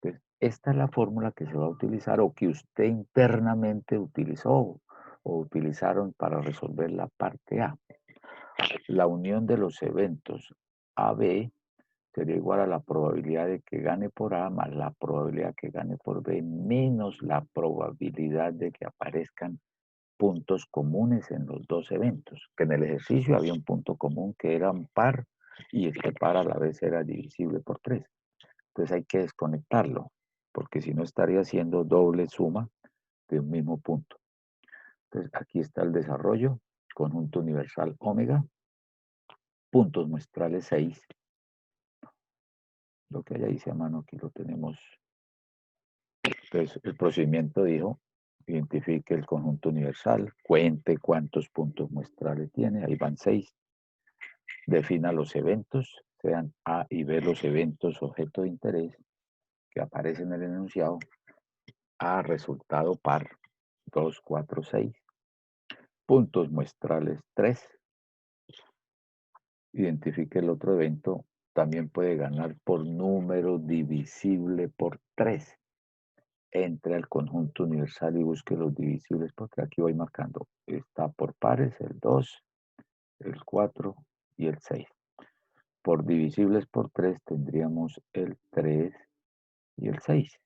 Entonces, esta es la fórmula que se va a utilizar o que usted internamente utilizó o utilizaron para resolver la parte A. La unión de los eventos AB sería igual a la probabilidad de que gane por A más la probabilidad que gane por B menos la probabilidad de que aparezcan puntos comunes en los dos eventos, que en el ejercicio había un punto común que era un par y este par a la vez era divisible por 3. Entonces hay que desconectarlo, porque si no estaría haciendo doble suma de un mismo punto. Entonces aquí está el desarrollo, conjunto universal omega, puntos muestrales 6. Lo que allá dice a mano, aquí lo tenemos. Entonces el procedimiento dijo, identifique el conjunto universal, cuente cuántos puntos muestrales tiene, ahí van 6. Defina los eventos, sean A y B los eventos objeto de interés que aparecen en el enunciado. A, resultado par, 2, 4, 6. Puntos muestrales 3. Identifique el otro evento. También puede ganar por número divisible por 3. Entre al conjunto universal y busque los divisibles, porque aquí voy marcando. Está por pares el 2, el 4 y el 6. Por divisibles por 3 tendríamos el 3 y el 6.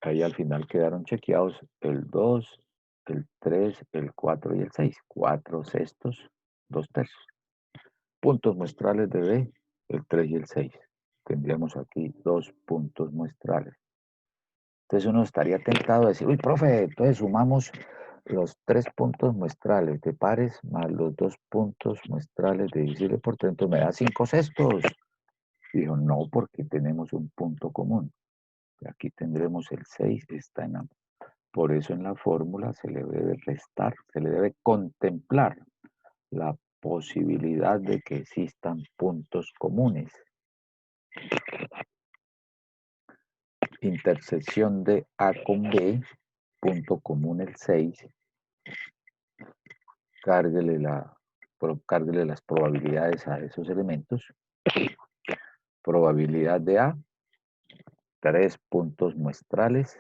Ahí al final quedaron chequeados el 2, el 3, el 4 y el 6. 4/6, 2/3. Puntos muestrales de B, el 3 y el 6. Tendríamos aquí 2 puntos muestrales. Entonces uno estaría tentado a decir, uy, profe, entonces sumamos los 3 puntos muestrales de pares más los 2 puntos muestrales de divisible por 3, entonces me da 5/6. Dijo, no, porque tenemos un punto común. Aquí tendremos el 6, está en ambos. Por eso en la fórmula se le debe restar, se le debe contemplar la posibilidad de que existan puntos comunes. intersección de A con B, punto común el 6, cárguele las probabilidades a esos elementos. Probabilidad de A, 3 puntos muestrales,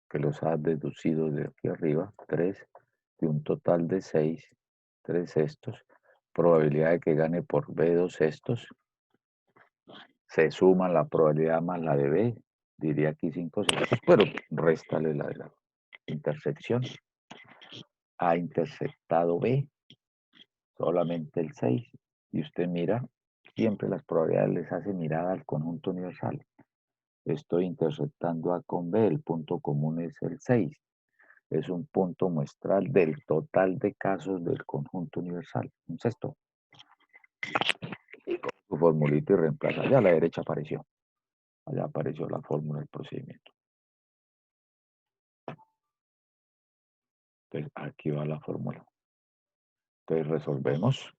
que los ha deducido de aquí arriba, 3, de un total de 6, 3 sextos. Probabilidad de que gane por B, 2 sextos. Se suma la probabilidad más la de B, diría aquí 5 sextos, pero réstale la de la intersección. A intersectado B, solamente el 6. Y usted mira, siempre las probabilidades les hace mirada al conjunto universal. Estoy intersectando A con B, el punto común es el 6. Es un punto muestral del total de casos del conjunto universal, un sexto. Y con su formulita y reemplaza. Ya a la derecha apareció. Allá apareció la fórmula del procedimiento. Entonces, aquí va la fórmula. Entonces, resolvemos.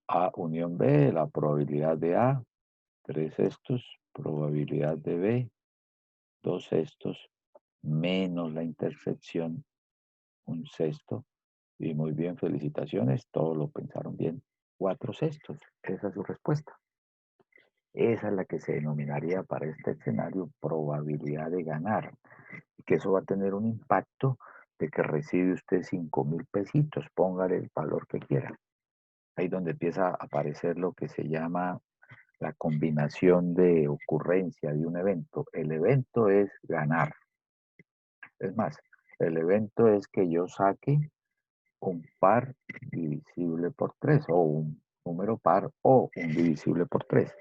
A unión B, la probabilidad de A, 3 sextos, probabilidad de B, 2 sextos, menos la intersección, un sexto. Y muy bien, felicitaciones, todos lo pensaron bien. 4 sextos, esa es su respuesta. Esa es la que se denominaría para este escenario probabilidad de ganar. Y que eso va a tener un impacto de que recibe usted 5,000 pesitos, póngale el valor que quiera. Ahí donde empieza a aparecer lo que se llama la combinación de ocurrencia de un evento. El evento es ganar. Es más, el evento es que yo saque un par divisible por 3 o un número par o un divisible por 3.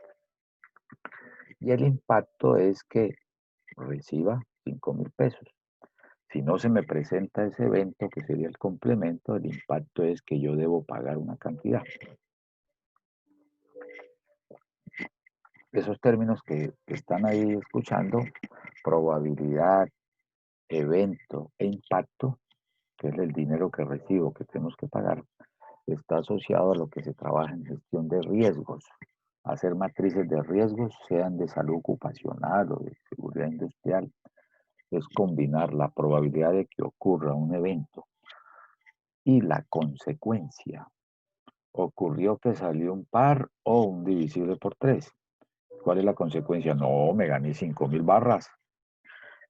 Y el impacto es que reciba 5,000 pesos. Si no se me presenta ese evento, que sería el complemento, el impacto es que yo debo pagar una cantidad. Esos términos que están ahí escuchando, probabilidad, evento e impacto, que es el dinero que recibo, que tenemos que pagar, está asociado a lo que se trabaja en gestión de riesgos. Hacer matrices de riesgos, sean de salud ocupacional o de seguridad industrial, es combinar la probabilidad de que ocurra un evento y la consecuencia. Ocurrió que salió un par o un divisible por 3. ¿Cuál es la consecuencia? No, me gané 5,000 barras.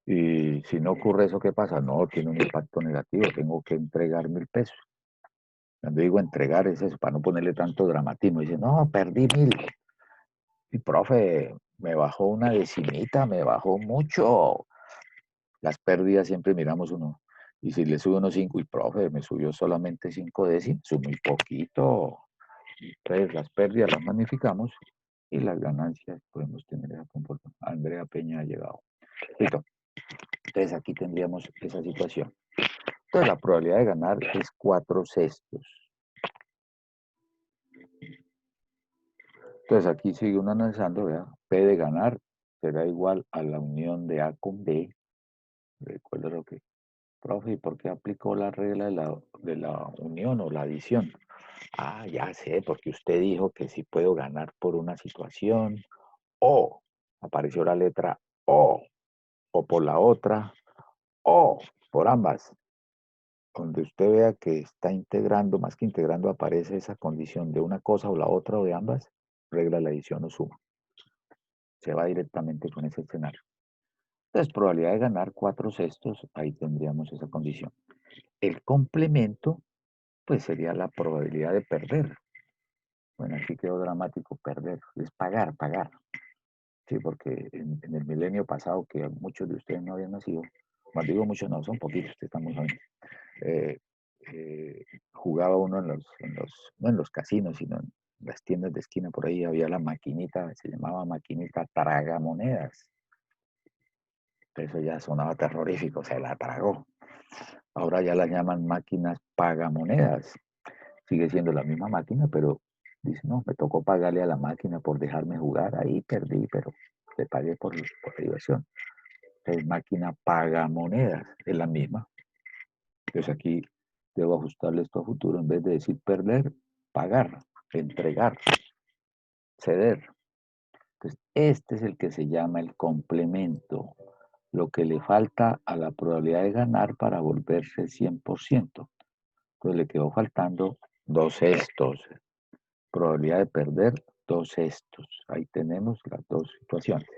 Y si no ocurre eso, ¿qué pasa? No, tiene un impacto negativo, tengo que entregar 1,000 pesos. Cuando digo entregar es eso, para no ponerle tanto dramatismo. Dice, no, perdí 1,000. Y profe, me bajó una decimita, me bajó mucho. Las pérdidas siempre miramos uno. Y si le sube unos 5, y profe, me subió solamente 5 décimos, sube muy poquito. Entonces las pérdidas las magnificamos y las ganancias podemos tener esa comportamiento. Andrea Peña ha llegado. Listo. Entonces aquí tendríamos esa situación. Entonces la probabilidad de ganar es 4 sextos. Entonces aquí sigue uno analizando, ¿verdad? P de ganar será igual a la unión de A con B. Recuerda lo que, profe, ¿y por qué aplicó la regla de la unión o la adición? Ah, ya sé, porque usted dijo que si puedo ganar por una situación, o apareció la letra o por la otra, o por ambas. Donde usted vea que está integrando, más que integrando, aparece esa condición de una cosa o la otra o de ambas, regla la adición o suma. Se va directamente con ese escenario. Entonces, probabilidad de ganar 4 sextos, ahí tendríamos esa condición. El complemento, pues sería la probabilidad de perder. Bueno, aquí quedó dramático, perder, es pagar, pagar. Sí, porque en el milenio pasado, que muchos de ustedes no habían nacido, cuando digo muchos no, son poquitos, ustedes están muy jóvenes, jugaba uno no en los casinos, sino en las tiendas de esquina, por ahí había la maquinita, se llamaba maquinita tragamonedas. Eso ya sonaba terrorífico, se la tragó. Ahora ya la llaman máquinas pagamonedas. Sigue siendo la misma máquina, pero dice, no, me tocó pagarle a la máquina por dejarme jugar, ahí perdí, pero le pagué por diversión. Entonces, máquina pagamonedas, es la misma. Entonces aquí debo ajustarle esto a futuro, en vez de decir perder, pagar, entregar, ceder. Entonces Este es el que se llama el complemento, lo que le falta a la probabilidad de ganar para volverse 100%. Entonces le quedó faltando 2/6. Probabilidad de perder 2/6. Ahí tenemos las dos situaciones.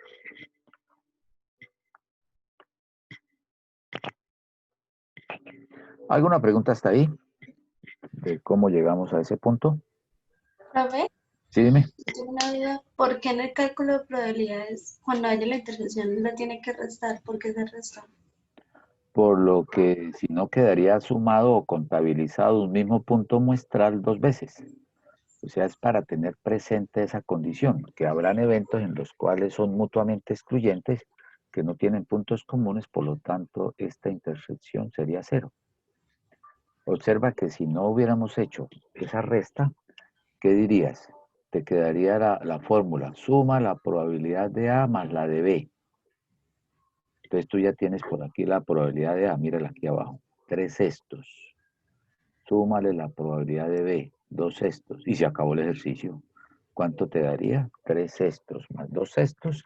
¿Alguna pregunta hasta ahí? ¿De cómo llegamos a ese punto? Profe, Sí, dime. tengo una duda. ¿Por qué en el cálculo de probabilidades, cuando haya la intersección, la tiene que restar? ¿Por qué se resta? Por lo que si no quedaría sumado o contabilizado un mismo punto muestral 2 veces. O sea, es para tener presente esa condición, que habrán eventos en los cuales son mutuamente excluyentes, que no tienen puntos comunes, por lo tanto, esta intersección sería 0. Observa que si no hubiéramos hecho esa resta, ¿qué dirías? Te quedaría la fórmula, suma la probabilidad de A más la de B. Entonces tú ya tienes por aquí la probabilidad de A, mírala aquí abajo, 3/6. Súmale la probabilidad de B, 2/6, y se acabó el ejercicio. ¿Cuánto te daría? 3/6 más 2/6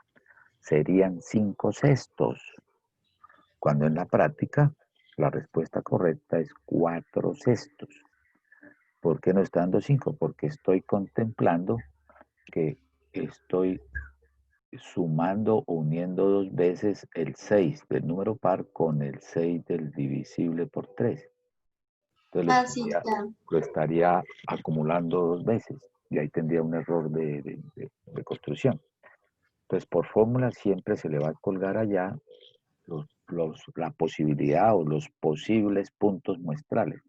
serían 5/6. Cuando en la práctica la respuesta correcta es 4/6. ¿Por qué no está dando 5? Porque estoy contemplando que estoy sumando o uniendo 2 veces el 6 del número par con el 6 del divisible por 3. Ah, Entonces sí, ya. lo estaría acumulando 2 veces y ahí tendría un error de construcción. Entonces, por fórmula siempre se le va a colgar allá la posibilidad o los posibles puntos muestrales,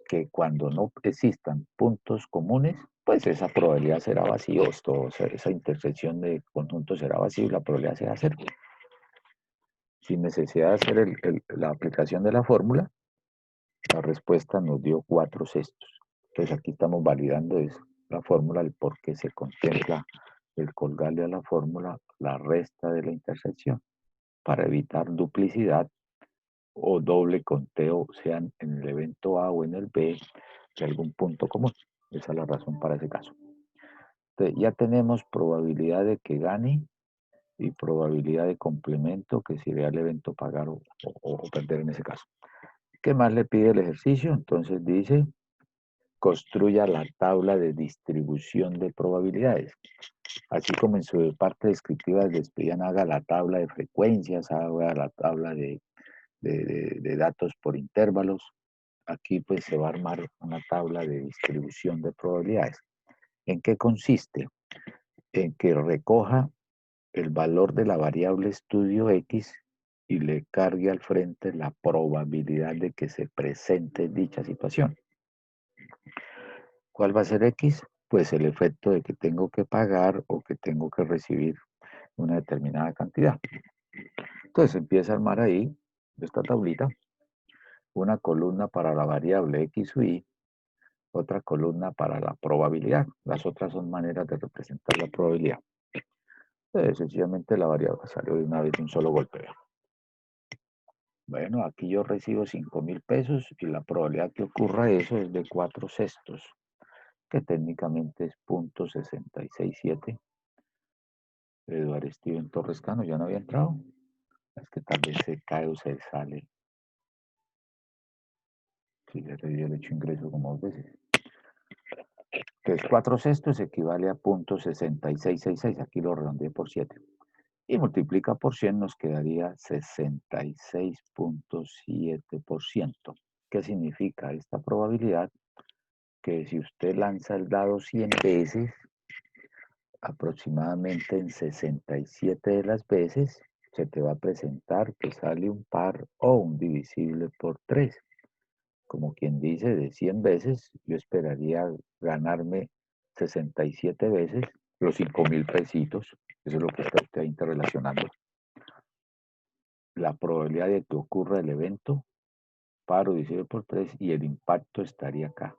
que cuando no existan puntos comunes, pues esa probabilidad será vacío, esa intersección de conjuntos será vacío y la probabilidad será 0. Sin necesidad de hacer la aplicación de la fórmula, la respuesta nos dio 4/6. Entonces aquí estamos validando la fórmula, el por qué se contempla el colgarle a la fórmula la resta de la intersección, para evitar duplicidad o doble conteo, sean en el evento A o en el B, de algún punto común. Esa es la razón para ese caso. Entonces, ya tenemos probabilidad de que gane y probabilidad de complemento, que sería el evento pagar o perder en ese caso. ¿Qué más le pide el ejercicio? Entonces dice, construya la tabla de distribución de probabilidades. Así como en su parte descriptiva les pedían, haga la tabla de frecuencias, haga la tabla de datos por intervalos. Aquí pues se va a armar una tabla de distribución de probabilidades. ¿En qué consiste? En que recoja el valor de la variable estudio X y le cargue al frente la probabilidad de que se presente dicha situación. ¿Cuál va a ser X? Pues el efecto de que tengo que pagar o que tengo que recibir una determinada cantidad. Entonces empieza a armar ahí esta tablita, una columna para la variable X o Y, otra columna para la probabilidad. Las otras son maneras de representar la probabilidad. Entonces, sencillamente la variable salió de una vez de un solo golpe. Bueno, aquí yo recibo 5.000 pesos y la probabilidad que ocurra eso es de 4/6, que técnicamente es 0.667. Eduardo Steven Torres Cano ya no había entrado. Es que tal vez se cae o se sale. Si le he hecho ingreso como 2 veces. Entonces 4/6 equivale a 0.6666. Aquí lo redondeé por 7. Y multiplica por 100 nos quedaría 66.7%. ¿Qué significa esta probabilidad? Que si usted lanza el dado 100 veces, aproximadamente en 67 de las veces, se te va a presentar que sale un par o un divisible por 3. Como quien dice, de 100 veces, yo esperaría ganarme 67 veces los 5.000 pesitos. Eso es lo que está usted interrelacionando. La probabilidad de que ocurra el evento, paro divisible por 3 y el impacto estaría acá.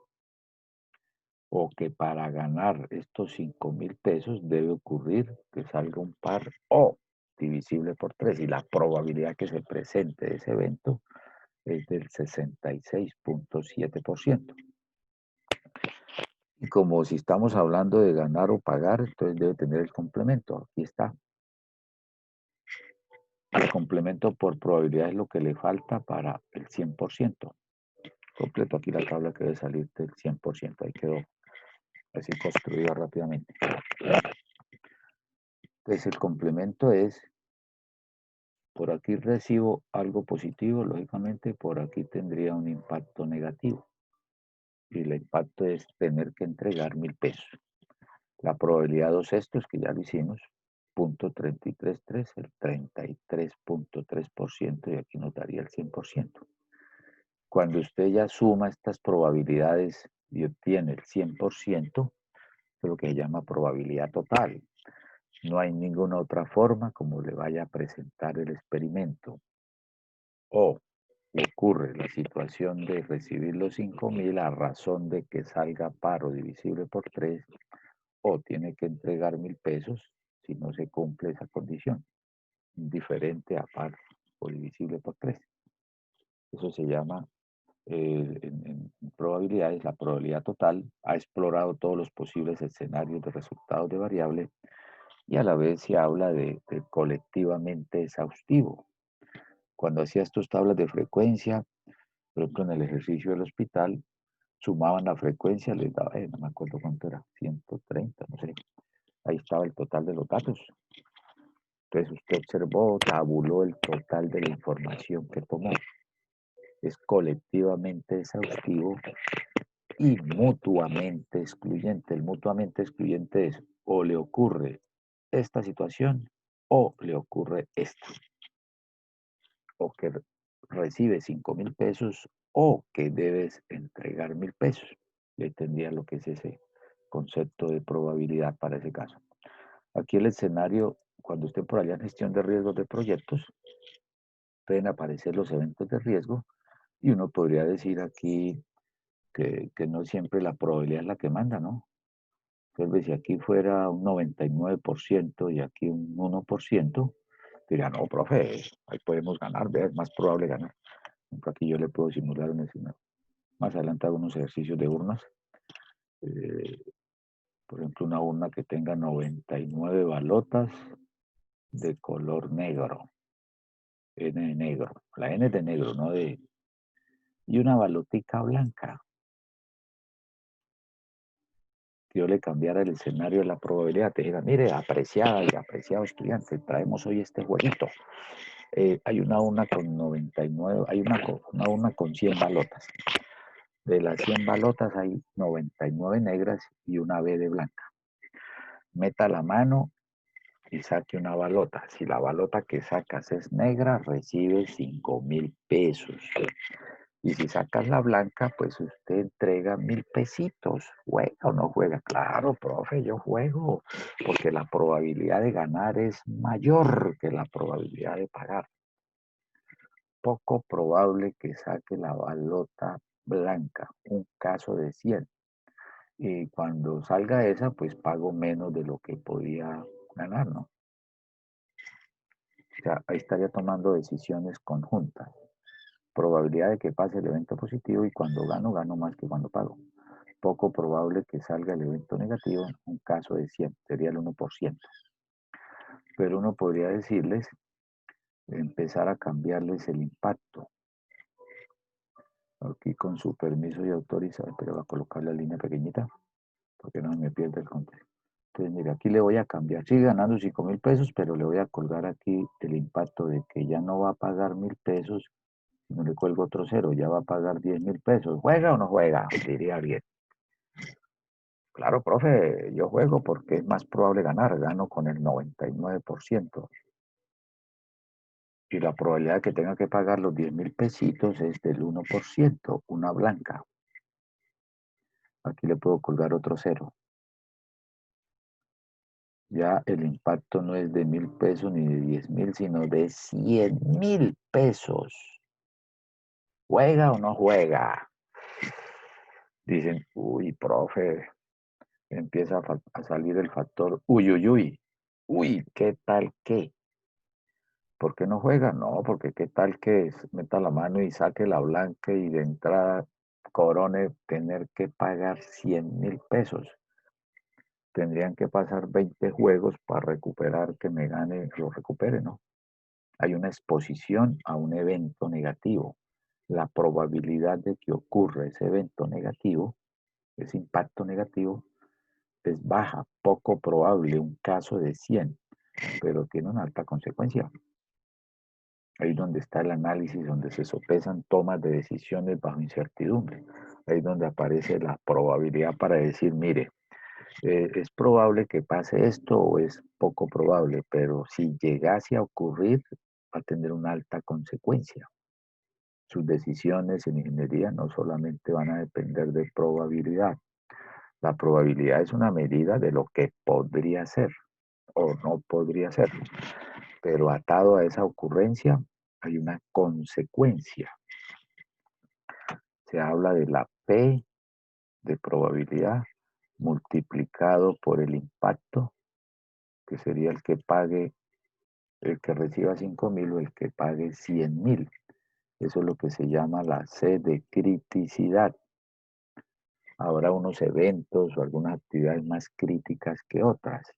O que para ganar estos 5.000 pesos debe ocurrir que salga un par o divisible por 3 y la probabilidad que se presente ese evento es del 66.7%. ¿Y como si estamos hablando de ganar o pagar, entonces debe tener el complemento. Aquí está. El complemento por probabilidad es lo que le falta para el 100%. Completo aquí la tabla que debe salir del 100%. Ahí quedó así construida rápidamente. Entonces el complemento es, por aquí recibo algo positivo, lógicamente por aquí tendría un impacto negativo. Y el impacto es tener que entregar 1.000 pesos. La probabilidad 2/6, que ya lo hicimos, 0.333, el 33.3%, y aquí nos daría el 100%. Cuando usted ya suma estas probabilidades y obtiene el 100%, es lo que se llama probabilidad total. No hay ninguna otra forma como le vaya a presentar el experimento. O ocurre la situación de recibir los 5.000 a razón de que salga paro divisible por 3, o tiene que entregar 1.000 pesos si no se cumple esa condición, diferente a par o divisible por 3. Eso se llama, en probabilidades, la probabilidad total. Ha explorado todos los posibles escenarios de resultados de variable y a la vez se habla de colectivamente exhaustivo. Cuando hacías tus tablas de frecuencia, por ejemplo en el ejercicio del hospital, sumaban la frecuencia, les daba, no me acuerdo cuánto era, 130, no sé. Ahí estaba el total de los datos. Entonces usted observó, tabuló el total de la información que tomó. Es colectivamente exhaustivo y mutuamente excluyente. El mutuamente excluyente es o le ocurre esta situación o le ocurre esta. O que recibe 5.000 pesos o que debes entregar 1.000 pesos. Ya entendía lo que es ese concepto de probabilidad para ese caso. Aquí el escenario, cuando esté por allá en gestión de riesgos de proyectos, pueden aparecer los eventos de riesgo y uno podría decir aquí que no siempre la probabilidad es la que manda, ¿no? Entonces, si aquí fuera un 99% y aquí un 1%, diría, no, profe, ahí podemos ganar, es más probable ganar. Aquí yo le puedo simular un escenario. Más adelante hago unos ejercicios de urnas. Por ejemplo, una urna que tenga 99 balotas de color negro. N de negro. La N es de negro, no de... Y una balotica blanca. Que yo le cambiara el escenario de la probabilidad. Te diga, mire, apreciada y apreciado estudiante, traemos hoy este jueguito. Hay una urna con 99, hay una urna con 100 balotas. De las 100 balotas hay 99 negras y una B de blanca. Meta la mano y saque una balota. Si la balota que sacas es negra, recibe 5.000 pesos. Y si sacas la blanca, pues usted entrega 1.000 pesitos. ¿Juega o no juega? Claro, profe, yo juego, porque la probabilidad de ganar es mayor que la probabilidad de pagar. Poco probable que saque la balota blanca, un caso de 100. Y cuando salga esa, pues pago menos de lo que podía ganar, ¿no? O sea, ahí estaría tomando decisiones conjuntas. Probabilidad de que pase el evento positivo y cuando gano, gano más que cuando pago. Poco probable que salga el evento negativo, un caso de 100, sería el 1%. Pero uno podría decirles, empezar a cambiarles el impacto. Aquí con su permiso y autorización, pero va a colocar la línea pequeñita, porque no me pierde el contexto. Entonces, mira, aquí le voy a cambiar. Sigue ganando 5.000 pesos, pero le voy a colgar aquí el impacto de que ya no va a pagar 1.000 pesos. No le cuelgo otro cero, ya va a pagar 10.000 pesos. ¿Juega o no juega? Diría alguien. Claro, profe, yo juego porque es más probable ganar. Gano con el 99%. Y la probabilidad de que tenga que pagar los 10.000 pesitos es del 1%, una blanca. Aquí le puedo colgar otro cero. Ya el impacto no es de 1.000 pesos ni de 10.000, sino de 100.000 pesos. ¿Juega o no juega? Dicen, uy, profe, empieza a salir el factor, uy, uy, uy. Uy, ¿qué tal qué? ¿Por qué no juega? No, porque qué tal que meta la mano y saque la blanca y de entrada Corone tener que pagar 100.000 pesos. Tendrían que pasar 20 juegos para recuperar que me gane, lo recupere, ¿no? Hay una exposición a un evento negativo. La probabilidad de que ocurra ese evento negativo, ese impacto negativo, es baja, poco probable, un caso de 100, pero tiene una alta consecuencia. Ahí donde está el análisis, donde se sopesan tomas de decisiones bajo incertidumbre. Ahí donde aparece la probabilidad para decir, mire, es probable que pase esto o es poco probable, pero si llegase a ocurrir, va a tener una alta consecuencia. Sus decisiones en ingeniería no solamente van a depender de probabilidad. La probabilidad es una medida de lo que podría ser o no podría ser, pero atado a esa ocurrencia hay una consecuencia. Se habla de la P de probabilidad multiplicado por el impacto, que sería el que pague, el que reciba 5.000 o el que pague 100.000. Eso es lo que se llama la C de criticidad. Habrá unos eventos o algunas actividades más críticas que otras.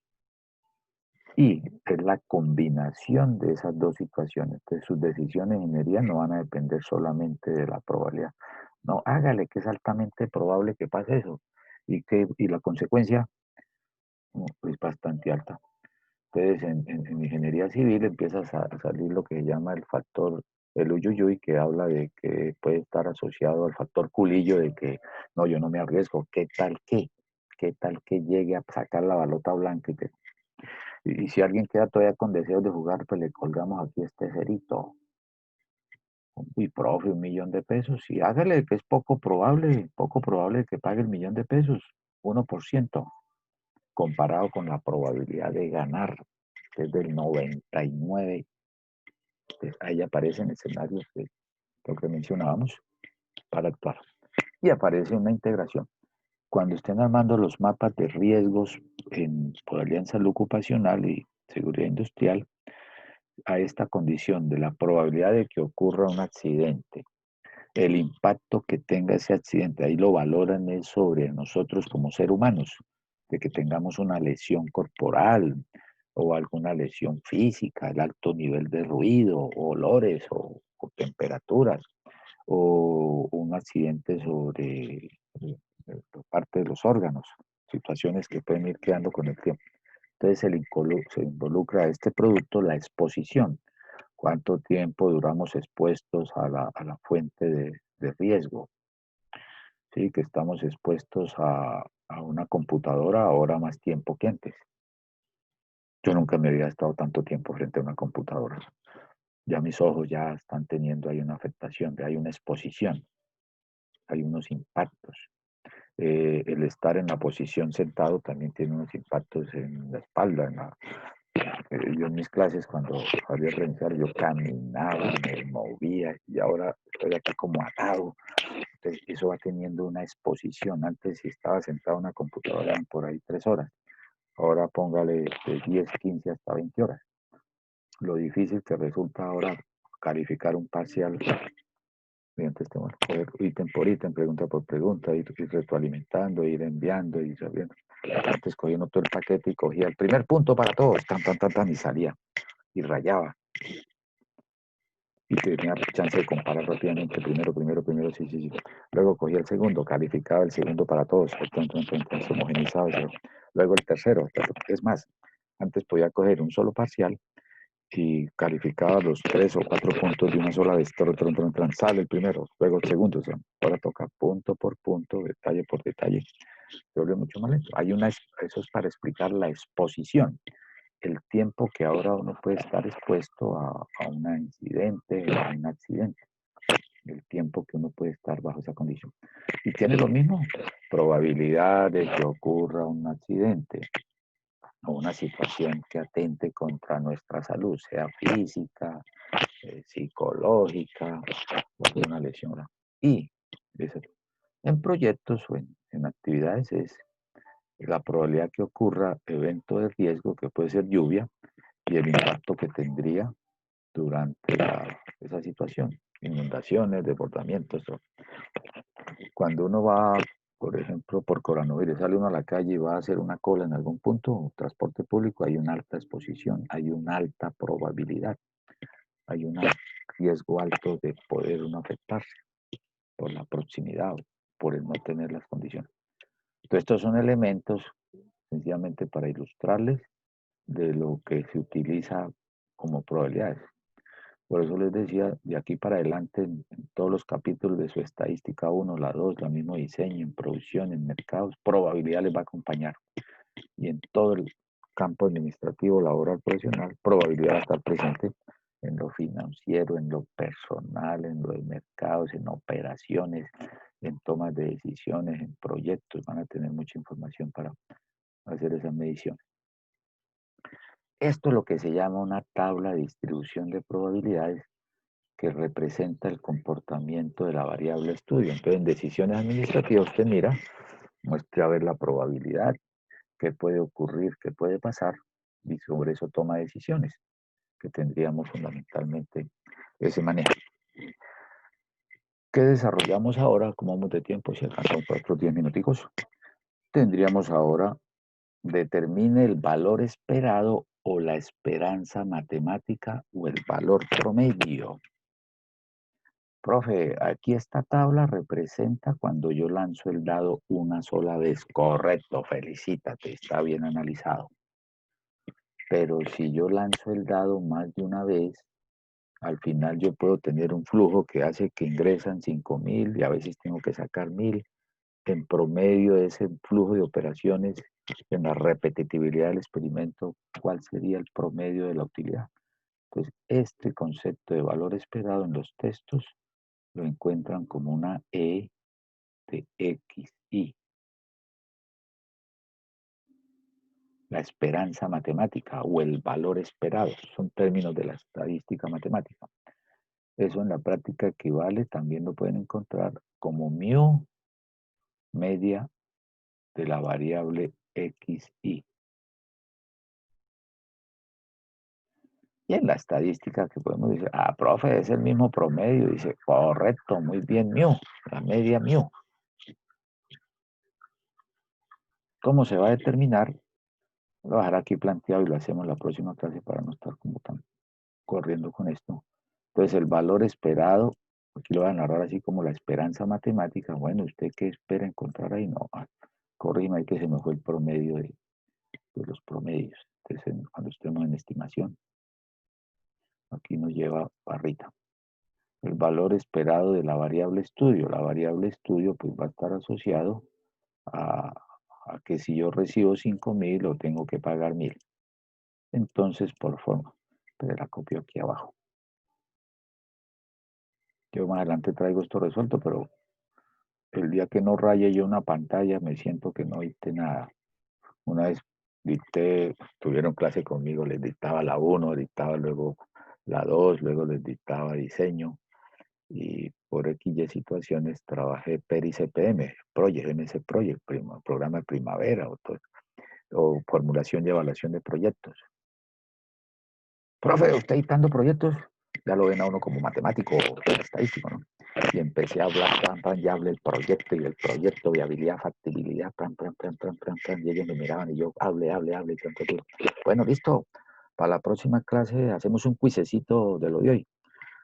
Y es la combinación de esas dos situaciones. Entonces, sus decisiones en ingeniería no van a depender solamente de la probabilidad. No, hágale que es altamente probable que pase eso. Y la consecuencia es bastante alta. Entonces, en ingeniería civil empieza a salir lo que se llama el factor, el uyuyuy, que habla de que puede estar asociado al factor culillo, de que no, yo no me arriesgo. ¿Qué tal que? ¿Qué tal que llegue a sacar la balota blanca? Y si alguien queda todavía con deseos de jugar, pues le colgamos aquí este cerito. Uy, profe, 1.000.000 de pesos. Y hágale que es poco probable que pague el 1.000.000 de pesos, 1%, comparado con la probabilidad de ganar, que es del 99. Entonces, ahí aparecen escenarios de lo que mencionábamos para actuar. Y aparece una integración. Cuando estén armando los mapas de riesgos en probabilidad en salud ocupacional y seguridad industrial, a esta condición de la probabilidad de que ocurra un accidente, el impacto que tenga ese accidente, ahí lo valoran es sobre nosotros como seres humanos, de que tengamos una lesión corporal o alguna lesión física, el alto nivel de ruido, o olores o temperaturas, o un accidente sobre parte de los órganos, situaciones que pueden ir quedando con el tiempo. Entonces se involucra a este producto la exposición. ¿Cuánto tiempo duramos expuestos a la fuente de riesgo? Sí, que estamos expuestos a una computadora ahora más tiempo que antes. Yo nunca me había estado tanto tiempo frente a una computadora. Ya mis ojos ya están teniendo ahí una afectación, hay una exposición, hay unos impactos. El estar en la posición sentado también tiene unos impactos en la espalda. Yo en mis clases, cuando salía a renunciar, yo caminaba, me movía y ahora estoy aquí como atado. Entonces, eso va teniendo una exposición. Antes, si estaba sentado en una computadora, eran por ahí 3 horas. Ahora póngale de 10, 15 hasta 20 horas. Lo difícil que resulta ahora calificar un parcial mediante este modo, poder ítem por ítem, pregunta por pregunta, ir retroalimentando, ir enviando y sabiendo. Antes cogía uno todo el paquete y cogía el primer punto para todos, tan, y salía y rayaba. Y tenía chance de comparar rápidamente, primero, sí. Luego cogía el segundo, calificaba el segundo para todos, homogenizado. Luego el tercero, es más, antes podía coger un solo parcial y calificaba los 3 o 4 puntos de una sola vez, sale el primero, luego el segundo, ahora toca punto por punto, detalle por detalle, se vuelve mucho más lento. Eso es para explicar la exposición, el tiempo que ahora uno puede estar expuesto a un incidente, a un accidente, el tiempo que uno puede estar bajo esa condición. Y tiene lo mismo, probabilidad de que ocurra un accidente, o una situación que atente contra nuestra salud, sea física, psicológica, o una lesión. Y en proyectos o en actividades es la probabilidad que ocurra evento de riesgo, que puede ser lluvia, y el impacto que tendría durante esa situación. inundaciones, desbordamientos. Cuando uno va, por ejemplo, por coronavirus, sale uno a la calle y va a hacer una cola en algún punto, transporte público, hay una alta exposición, hay una alta probabilidad, hay un riesgo alto de poder uno afectarse por la proximidad, por el no tener las condiciones. Entonces, estos son elementos, sencillamente para ilustrarles de lo que se utiliza como probabilidades. Por eso les decía, de aquí para adelante, en todos los capítulos de su estadística 1, la 2, la mismo diseño, en producción, en mercados, probabilidad les va a acompañar. Y en todo el campo administrativo, laboral, profesional, probabilidad va a estar presente en lo financiero, en lo personal, en lo de mercados, en operaciones, en tomas de decisiones, en proyectos. Van a tener mucha información para hacer esas mediciones. Esto es lo que se llama una tabla de distribución de probabilidades que representa el comportamiento de la variable estudio. Entonces, en decisiones administrativas, usted mira, muestra a ver la probabilidad, qué puede ocurrir, qué puede pasar, y sobre eso toma decisiones, que tendríamos fundamentalmente ese manejo. ¿Qué desarrollamos ahora? Como vamos de tiempo, si alcanzamos por otros 10 minuticos, tendríamos ahora, determine el valor esperado o la esperanza matemática o el valor promedio. Profe, aquí esta tabla representa cuando yo lanzo el dado una sola vez. Correcto, felicítate, está bien analizado. Pero si yo lanzo el dado más de una vez, al final yo puedo tener un flujo que hace que ingresan 5.000 y a veces tengo que sacar 1.000. En promedio de ese flujo de operaciones, en la repetitividad del experimento, ¿cuál sería el promedio de la utilidad? Entonces, este concepto de valor esperado en los textos lo encuentran como una E de XI. La esperanza matemática o el valor esperado son términos de la estadística matemática. Eso en la práctica equivale, también lo pueden encontrar como mu media de la variable XI. Y en la estadística que podemos decir, profe, es el mismo promedio. Dice, correcto, muy bien, mu, la media mu. ¿Cómo se va a determinar? Lo voy a dejar aquí planteado y lo hacemos en la próxima clase para no estar como tan corriendo con esto. Entonces, el valor esperado, aquí lo voy a narrar así como la esperanza matemática. Bueno, ¿usted qué espera encontrar ahí? No, corrígeme ahí que se me fue el promedio de los promedios. Entonces, cuando estemos en estimación, aquí nos lleva barrita. El valor esperado de la variable estudio. La variable estudio pues va a estar asociado a que si yo recibo 5.000 o tengo que pagar 1.000. Entonces, por forma, pero la copio aquí abajo. Yo más adelante traigo esto resuelto, pero el día que no raye yo una pantalla me siento que no hice nada. Una vez dicté, tuvieron clase conmigo, les dictaba la 1, dictaba luego la 2, luego les dictaba diseño. Y por XY situaciones trabajé PERI CPM, Project, MS Project, programa de primavera o formulación y evaluación de proyectos. Profe, usted dictando proyectos, ya lo ven a uno como matemático o estadístico, ¿no? Y empecé a hablar, ya hablé el proyecto y el proyecto, viabilidad, factibilidad, y ellos me miraban y yo, hable, y bueno, listo, para la próxima clase hacemos un cuisecito de lo de hoy.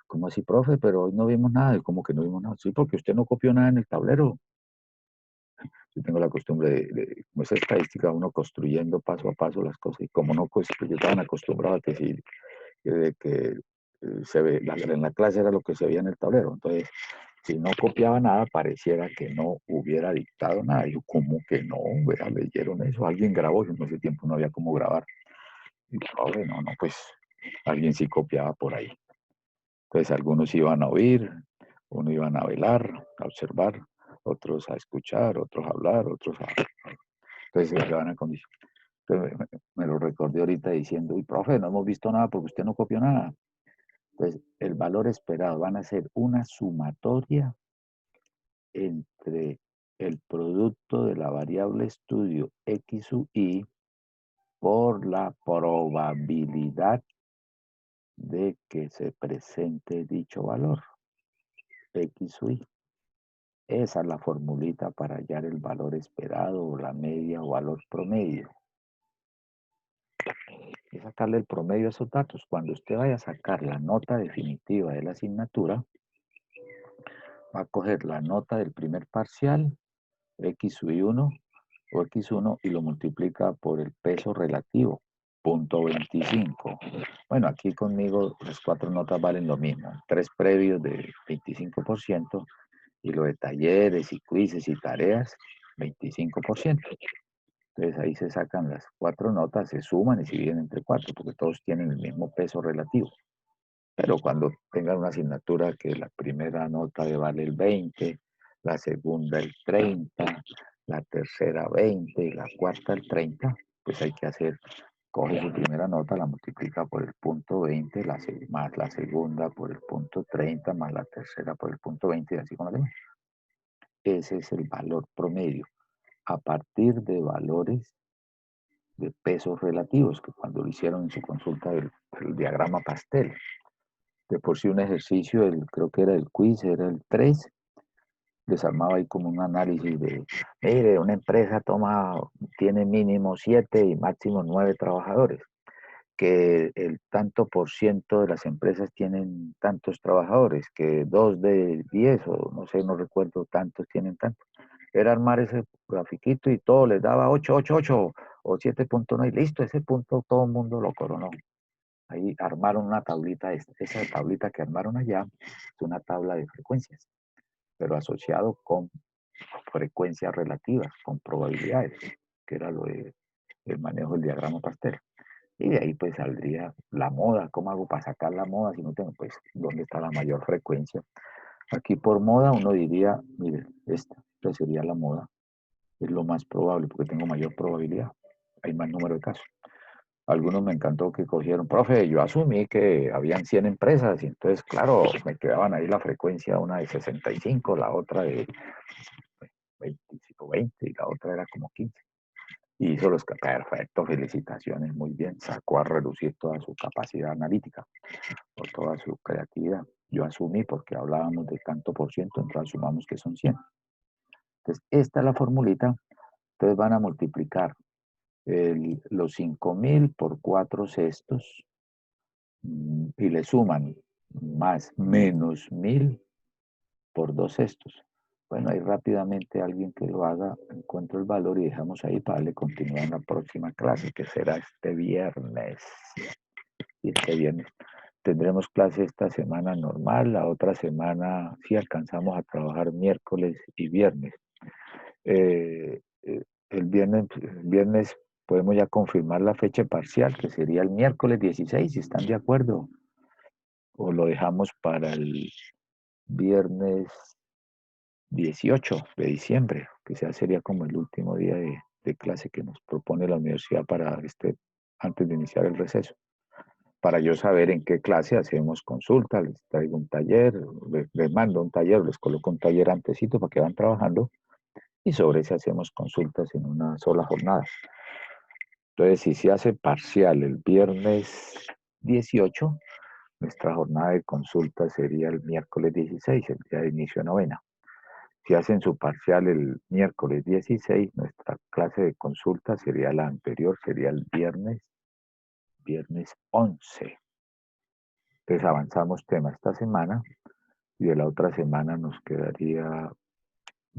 ¿Cómo así, profe? Pero hoy no vimos nada. ¿Cómo que no vimos nada? Sí, porque usted no copió nada en el tablero. Yo tengo la costumbre como esa estadística, uno construyendo paso a paso las cosas. Y como no, pues yo estaban acostumbrados a que si se ve, en la clase era lo que se veía en el tablero. Entonces, si no copiaba nada, pareciera que no hubiera dictado nada. Yo, ¿cómo que no? Vea, leyeron eso. Alguien grabó, y en ese tiempo no había cómo grabar. Y pobre, no, pues alguien sí copiaba por ahí. Entonces, algunos iban a oír, unos iban a velar, a observar, otros a escuchar, otros a hablar, otros a... Entonces, se van a condición. Entonces, me lo recordé ahorita diciendo, uy, profe, no hemos visto nada porque usted no copió nada. Entonces, el valor esperado van a ser una sumatoria entre el producto de la variable estudio X u Y por la probabilidad de que se presente dicho valor. X sub I. Esa es la formulita para hallar el valor esperado o la media o valor promedio. Y sacarle el promedio a esos datos. Cuando usted vaya a sacar la nota definitiva de la asignatura, va a coger la nota del primer parcial, X sub I1 o X1, y lo multiplica por el peso relativo, 0.25. Bueno, aquí conmigo las 4 notas valen lo mismo. 3 previos de 25% y lo de talleres y quizzes y tareas, 25%. Entonces ahí se sacan las 4 notas, se suman y se dividen entre 4, porque todos tienen el mismo peso relativo. Pero cuando tengan una asignatura que la primera nota le vale el 20, la segunda el 30, la tercera 20 y la cuarta el 30, pues hay que hacer, coge su primera nota, la multiplica por el punto 20, más la segunda por el punto 30, más la tercera por el punto 20 y así con la demás. Ese es el valor promedio, a partir de valores de pesos relativos, que cuando lo hicieron en su consulta del diagrama pastel. De por sí un ejercicio, creo que era el quiz, era el 3, les armaba ahí como un análisis de, mire, una empresa tiene mínimo 7 y máximo 9 trabajadores, que el tanto por ciento de las empresas tienen tantos trabajadores, que 2 de 10 o no sé, no recuerdo tantos tienen tantos. Era armar ese grafiquito y todo les daba 8, 8, 8 o 7.9 y listo, ese punto todo el mundo lo coronó. Ahí armaron una tablita, esa tablita que armaron allá es una tabla de frecuencias, pero asociado con frecuencias relativas, con probabilidades, que era el manejo del diagrama pastel. Y de ahí pues saldría la moda. ¿Cómo hago para sacar la moda si no tengo? Pues, ¿dónde está la mayor frecuencia? Aquí por moda uno diría, mire, esta sería la moda. Es lo más probable porque tengo mayor probabilidad. Hay más número de casos. Algunos me encantó que cogieron, profe, yo asumí que habían 100 empresas y entonces, claro, me quedaban ahí la frecuencia, una de 65, la otra de 25, 20 y la otra era como 15. Y hizo perfecto, felicitaciones, muy bien, sacó a reducir toda su capacidad analítica, o toda su creatividad. Yo asumí porque hablábamos de tanto por ciento, entonces asumamos que son 100. Entonces, esta es la formulita, entonces van a multiplicar los 5.000 por 4 sextos y le suman más menos 1.000 por 2 sextos. Bueno, ahí rápidamente alguien que lo haga, encuentro el valor y dejamos ahí para darle continuidad en la próxima clase, que será este viernes. Y este viernes tendremos clase esta semana normal, la otra semana sí alcanzamos a trabajar miércoles y viernes. El viernes podemos ya confirmar la fecha parcial, que sería el miércoles 16, si están de acuerdo. O lo dejamos para el viernes 18 de diciembre, que sería como el último día de clase que nos propone la universidad para antes de iniciar el receso. Para yo saber en qué clase hacemos consulta, les traigo un taller, les mando un taller, les coloco un taller antesito para que van trabajando y sobre ese hacemos consultas en una sola jornada. Entonces, si se hace parcial el viernes 18, nuestra jornada de consulta sería el miércoles 16, el día de inicio de novena. Si hacen su parcial el miércoles 16, nuestra clase de consulta sería la anterior, sería el viernes 11. Entonces avanzamos tema esta semana y de la otra semana nos quedaría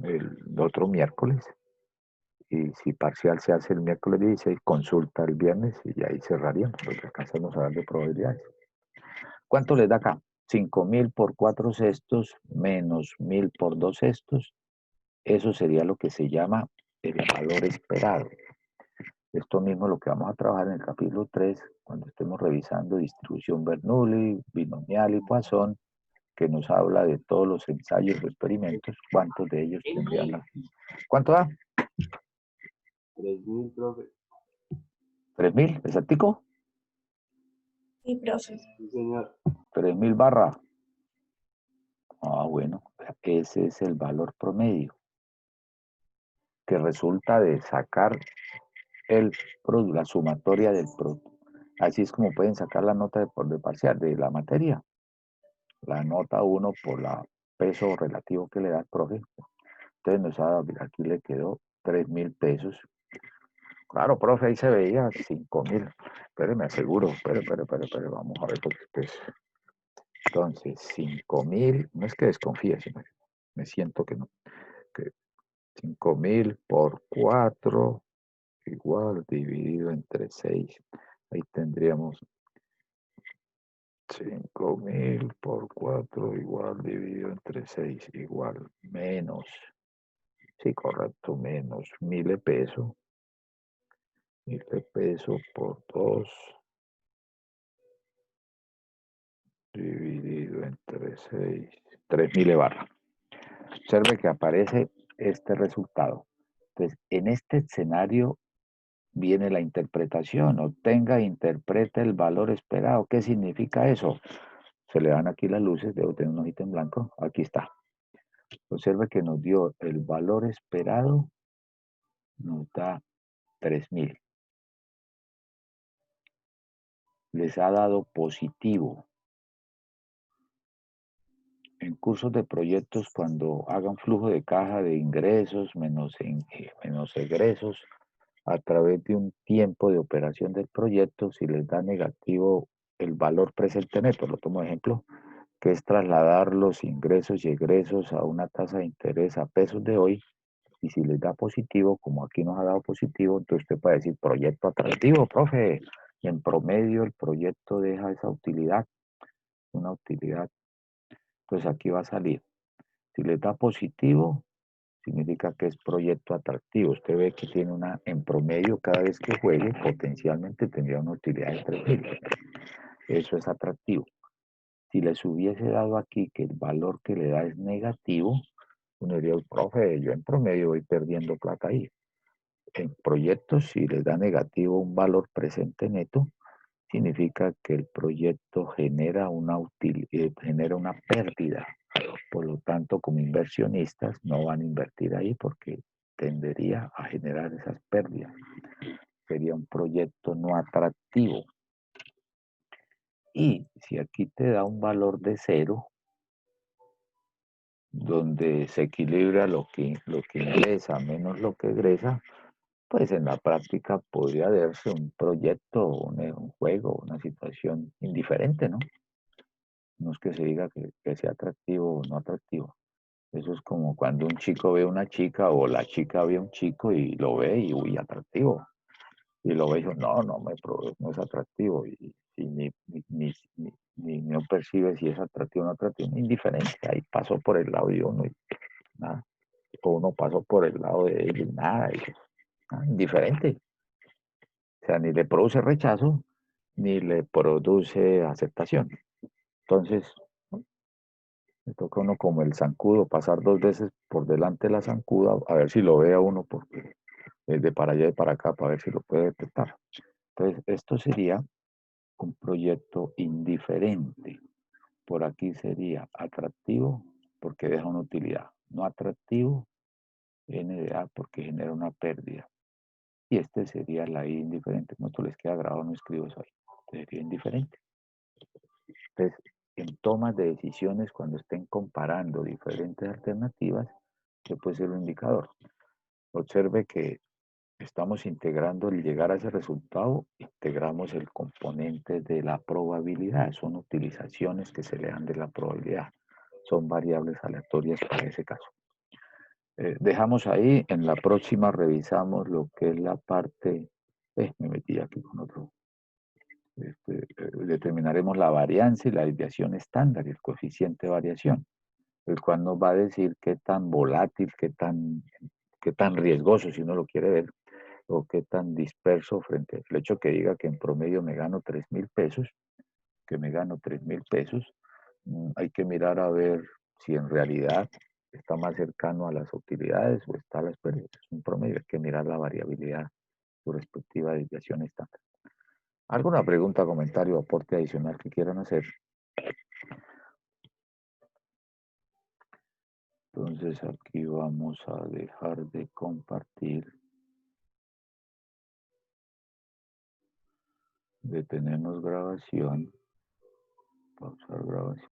el otro miércoles. Y si parcial se hace el miércoles 16, consulta el viernes y ahí cerraríamos, porque alcanzamos a dar de probabilidades. ¿Cuánto les da acá? 5.000 por 4 sextos menos 1.000 por 2 sextos. Eso sería lo que se llama el valor esperado. Esto mismo es lo que vamos a trabajar en el capítulo 3, cuando estemos revisando distribución Bernoulli, binomial y Poisson, que nos habla de todos los ensayos o experimentos, cuántos de ellos tendrían la... ¿Cuánto da? 3.000, profe. ¿3.000? ¿Exactico? Sí, profe. Sí, señor. 3.000 barra. Ah, bueno, ese es el valor promedio, que resulta de sacar la sumatoria del producto. Así es como pueden sacar la nota de parcial de la materia. La nota 1 por la peso relativo que le da el profe. Entonces nos ha dado, mira, aquí le quedó 3.000 pesos. Claro, profe, ahí se veía 5.000. Pero me aseguro, pero, vamos a ver, porque pues, entonces 5.000, no es que desconfíe, sino que me siento que no, que 5.000 por 4 igual dividido entre 6. Ahí tendríamos 5.000 por 4 igual dividido entre 6 igual menos, sí, correcto, menos 1.000 de peso. 1.000 de peso por 2 dividido entre 6, 3.000 de barra. Observe que aparece este resultado. Entonces, en este escenario viene la interpretación. Obtenga, interprete el valor esperado. ¿Qué significa eso? Se le dan aquí las luces, debo tener un ojito en blanco. Aquí está. Observe que nos dio el valor esperado, nos da 3.000. Les ha dado positivo. En cursos de proyectos, cuando hagan flujo de caja de ingresos menos egresos, a través de un tiempo de operación del proyecto, si les da negativo el valor presente neto, lo tomo de ejemplo, que es trasladar los ingresos y egresos a una tasa de interés a pesos de hoy, y si les da positivo, como aquí nos ha dado positivo, entonces usted puede decir proyecto atractivo, profe, y en promedio el proyecto deja esa utilidad, una utilidad, pues aquí va a salir. Si les da positivo, significa que es proyecto atractivo. Usted ve que tiene una, en promedio, cada vez que juegue, potencialmente tendría una utilidad de 3.000. Eso es atractivo. Si les hubiese dado aquí que el valor que le da es negativo, uno diría, profe, yo en promedio voy perdiendo plata ahí. En proyectos, si les da negativo un valor presente neto, significa que el proyecto genera genera una pérdida. Por lo tanto, como inversionistas no van a invertir ahí porque tendería a generar esas pérdidas. Sería un proyecto no atractivo. Y si aquí te da un valor de 0, donde se equilibra lo que ingresa menos lo que egresa, pues en la práctica podría darse un proyecto, un juego, una situación indiferente, ¿no? No es que se diga que sea atractivo o no atractivo. Eso es como cuando un chico ve a una chica o la chica ve a un chico y lo ve y, uy, atractivo. Y lo ve y dice, no, no es atractivo. Y no percibe si es atractivo o no atractivo. Indiferente. Ahí pasó por el lado de uno y nada. O uno pasó por el lado de él y nada. Indiferente. O sea, ni le produce rechazo, ni le produce aceptación. Entonces, le toca a uno como el zancudo, pasar 2 veces por delante de la zancuda, a ver si lo ve a uno, porque es de para allá y para acá, para ver si lo puede detectar. Entonces, esto sería un proyecto indiferente. Por aquí sería atractivo, porque deja una utilidad. No atractivo, NDA, porque genera una pérdida. Y este sería la I indiferente. Como esto les queda grabado, no escribo eso ahí. Sería indiferente. Entonces, en tomas de decisiones, cuando estén comparando diferentes alternativas, que puede ser un indicador. Observe que estamos integrando el llegar a ese resultado, integramos el componente de la probabilidad. Son utilizaciones que se le dan de la probabilidad. Son variables aleatorias para ese caso. Dejamos ahí, en la próxima revisamos lo que es la parte, me metí aquí con otro, determinaremos la varianza y la desviación estándar y el coeficiente de variación, el cual nos va a decir qué tan volátil, qué tan riesgoso, si uno lo quiere ver, o qué tan disperso frente al hecho que diga que en promedio me gano 3.000 pesos, que me gano 3.000 pesos, hay que mirar a ver si en realidad está más cercano a las utilidades o está a las pérdidas. Es un promedio, hay que mirar la variabilidad, su respectiva desviación estándar. ¿Alguna pregunta, comentario, aporte adicional que quieran hacer? Entonces aquí vamos a dejar de compartir. Detenemos grabación. Pausar grabación.